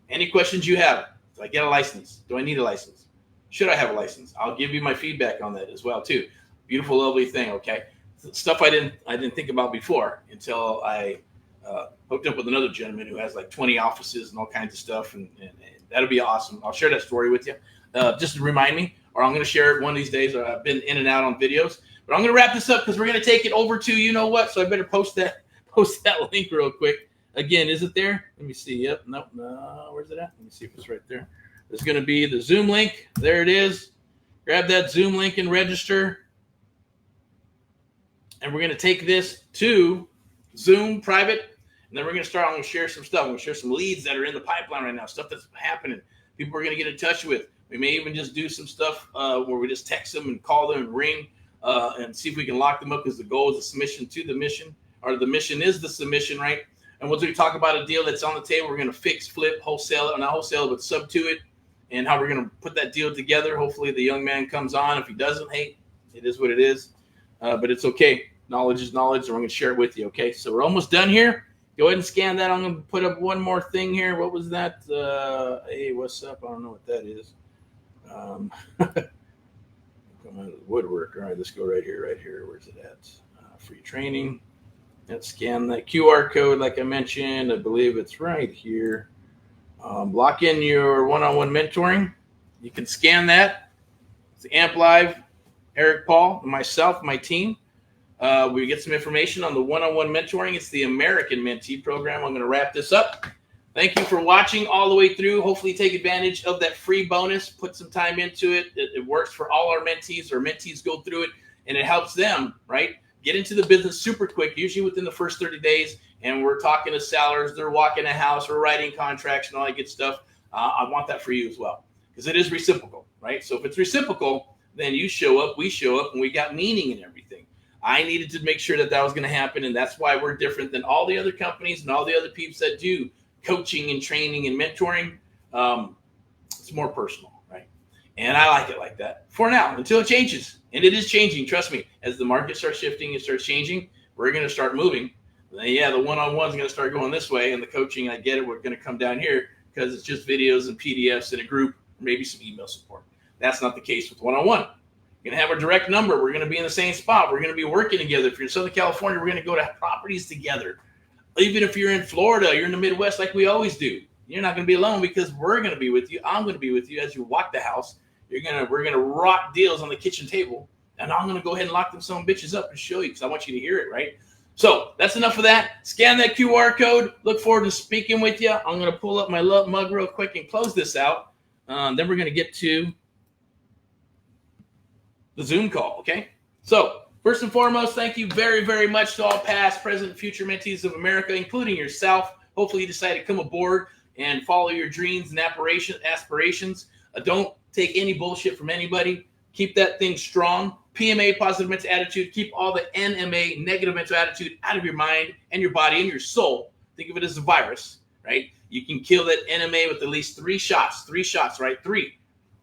any questions you have. Do I get a license? Do I need a license? Should I have a license? I'll give you my feedback on that as well, too. Beautiful, lovely thing, okay? Stuff I didn't think about before until I hooked up with another gentleman who has like 20 offices and all kinds of stuff, and that'll be awesome. I'll share that story with you just to remind me, or I'm going to share it one of these days. I've been in and out on videos, but I'm going to wrap this up because we're going to take it over to you know what. So I better post that link real quick. Again, is it there? Let me see. Yep. Nope. No. Where's it at? Let me see if it's right there. There's going to be the Zoom link. There it is. Grab that Zoom link and register. And we're going to take this to Zoom private. And then we're going to start. I'm going to share some stuff. I'm going to share some leads that are in the pipeline right now, stuff that's happening. People are going to get in touch with. We may even just do some stuff where we just text them and call them and ring and see if we can lock them up, because the goal is the submission to the mission, or the mission is the submission, right? And we'll talk about a deal that's on the table. We're going to fix, flip, wholesale it, not wholesale, but sub to it, and how we're going to put that deal together. Hopefully the young man comes on. If he doesn't, hey, it is what it is. But it's okay. Knowledge is knowledge, and we're going to share it with you, okay? So we're almost done here. Go ahead and scan that. I'm going to put up one more thing here. What was that? Hey, what's up? I don't know what that is. Come on, woodwork. All right, let's go right here. Where's it at? Free training. Let's scan that QR code like I mentioned. I believe it's right here. Lock in your one-on-one mentoring. You can scan that. It's the Amp Live, Erick Paul, and myself, my team. We get some information on the one-on-one mentoring. It's the American Mentee program. I'm going to wrap this up. Thank you for watching all the way through. Hopefully take advantage of that free bonus. Put some time into it. It works for all our mentees. Our mentees go through it, and it helps them, right? Get into the business super quick, usually within the first 30 days. And we're talking to sellers. They're walking a house. We're writing contracts and all that good stuff. I want that for you as well, because it is reciprocal, right? So if it's reciprocal, then you show up, we show up, and we got meaning in everything. I needed to make sure that was going to happen, and that's why we're different than all the other companies and all the other peeps that do coaching and training and mentoring. It's more personal, right? And I like it like that for now until it changes. And it is changing. Trust me, as the market starts shifting and starts changing, we're going to start moving. Yeah, the one-on-one is going to start going this way, and the coaching, I get it, we're going to come down here because it's just videos and PDFs in a group, maybe some email support. That's not the case with one-on-one. You're going to have a direct number. We're going to be in the same spot. We're going to be working together. If you're in Southern California, we're going to go to properties together. Even if you're in Florida, you're in the Midwest like we always do. You're not going to be alone, because we're going to be with you. I'm going to be with you as you walk the house. We're going to rock deals on the kitchen table, and I'm going to go ahead and lock them some bitches up and show you, because I want you to hear it, right? So that's enough of that. Scan that QR code. Look forward to speaking with you. I'm going to pull up my love mug real quick and close this out. Then we're going to get to the Zoom call, okay? So first and foremost, thank you very, very much to all past, present, and future mentees of America, including yourself. Hopefully you decide to come aboard and follow your dreams and aspirations. Don't take any bullshit from anybody. Keep that thing strong. PMA, positive mental attitude. Keep all the NMA, negative mental attitude, out of your mind and your body and your soul. Think of it as a virus, right? You can kill that NMA with at least 3 shots. 3 shots, right? 3.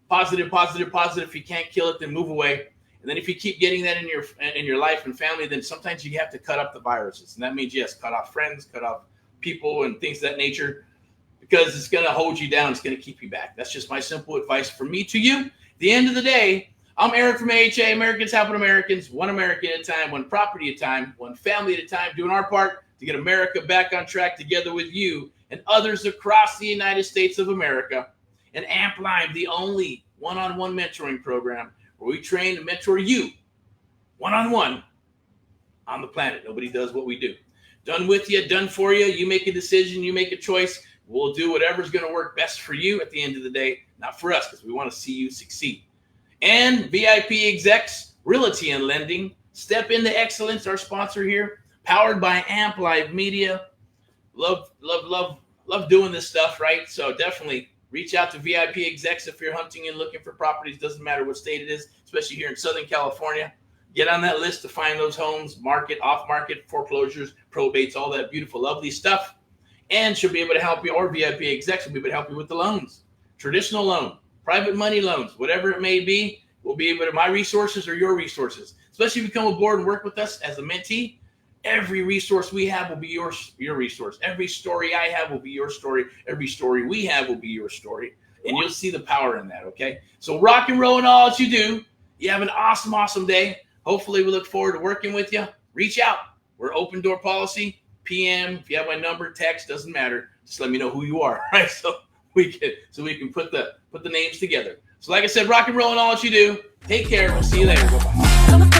Positive, positive, positive. If you can't kill it, then move away. And then if you keep getting that in your life and family, then sometimes you have to cut up the viruses. And that means, yes, cut off friends, cut off people and things of that nature, because it's going to hold you down. It's going to keep you back. That's just my simple advice from me to you. At the end of the day, I'm Eric from AHA, Americans Helping Americans, one American at a time, one property at a time, one family at a time, doing our part to get America back on track together with you and others across the United States of America. And Amp Live, the only one-on-one mentoring program where we train and mentor you one-on-one on the planet. Nobody does what we do. Done with you, done for you. You make a decision, you make a choice. We'll do whatever's going to work best for you at the end of the day, not for us, because we want to see you succeed. And VIP Execs, Realty and Lending, Step into Excellence, our sponsor here, powered by Amp Live Media. Love doing this stuff, right? So definitely reach out to VIP Execs if you're hunting and looking for properties. Doesn't matter what state it is, especially here in Southern California. Get on that list to find those homes, market, off-market, foreclosures, probates, all that beautiful, lovely stuff. And she'll be able to help you, or VIP Execs will be able to help you with the loans. Traditional loan, private money loans, whatever it may be, we'll be able to, my resources or your resources. Especially if you come aboard and work with us as a mentee, every resource we have will be your resource. Every story I have will be your story. Every story we have will be your story. And you'll see the power in that, okay? So rock and roll in all that you do. You have an awesome, awesome day. Hopefully we look forward to working with you. Reach out. We're open door policy. PM, if you have my number, text, doesn't matter. Just let me know who you are, right? So we can put the names together. So like I said, rock and roll in all that you do. Take care. We'll see you later. Bye-bye.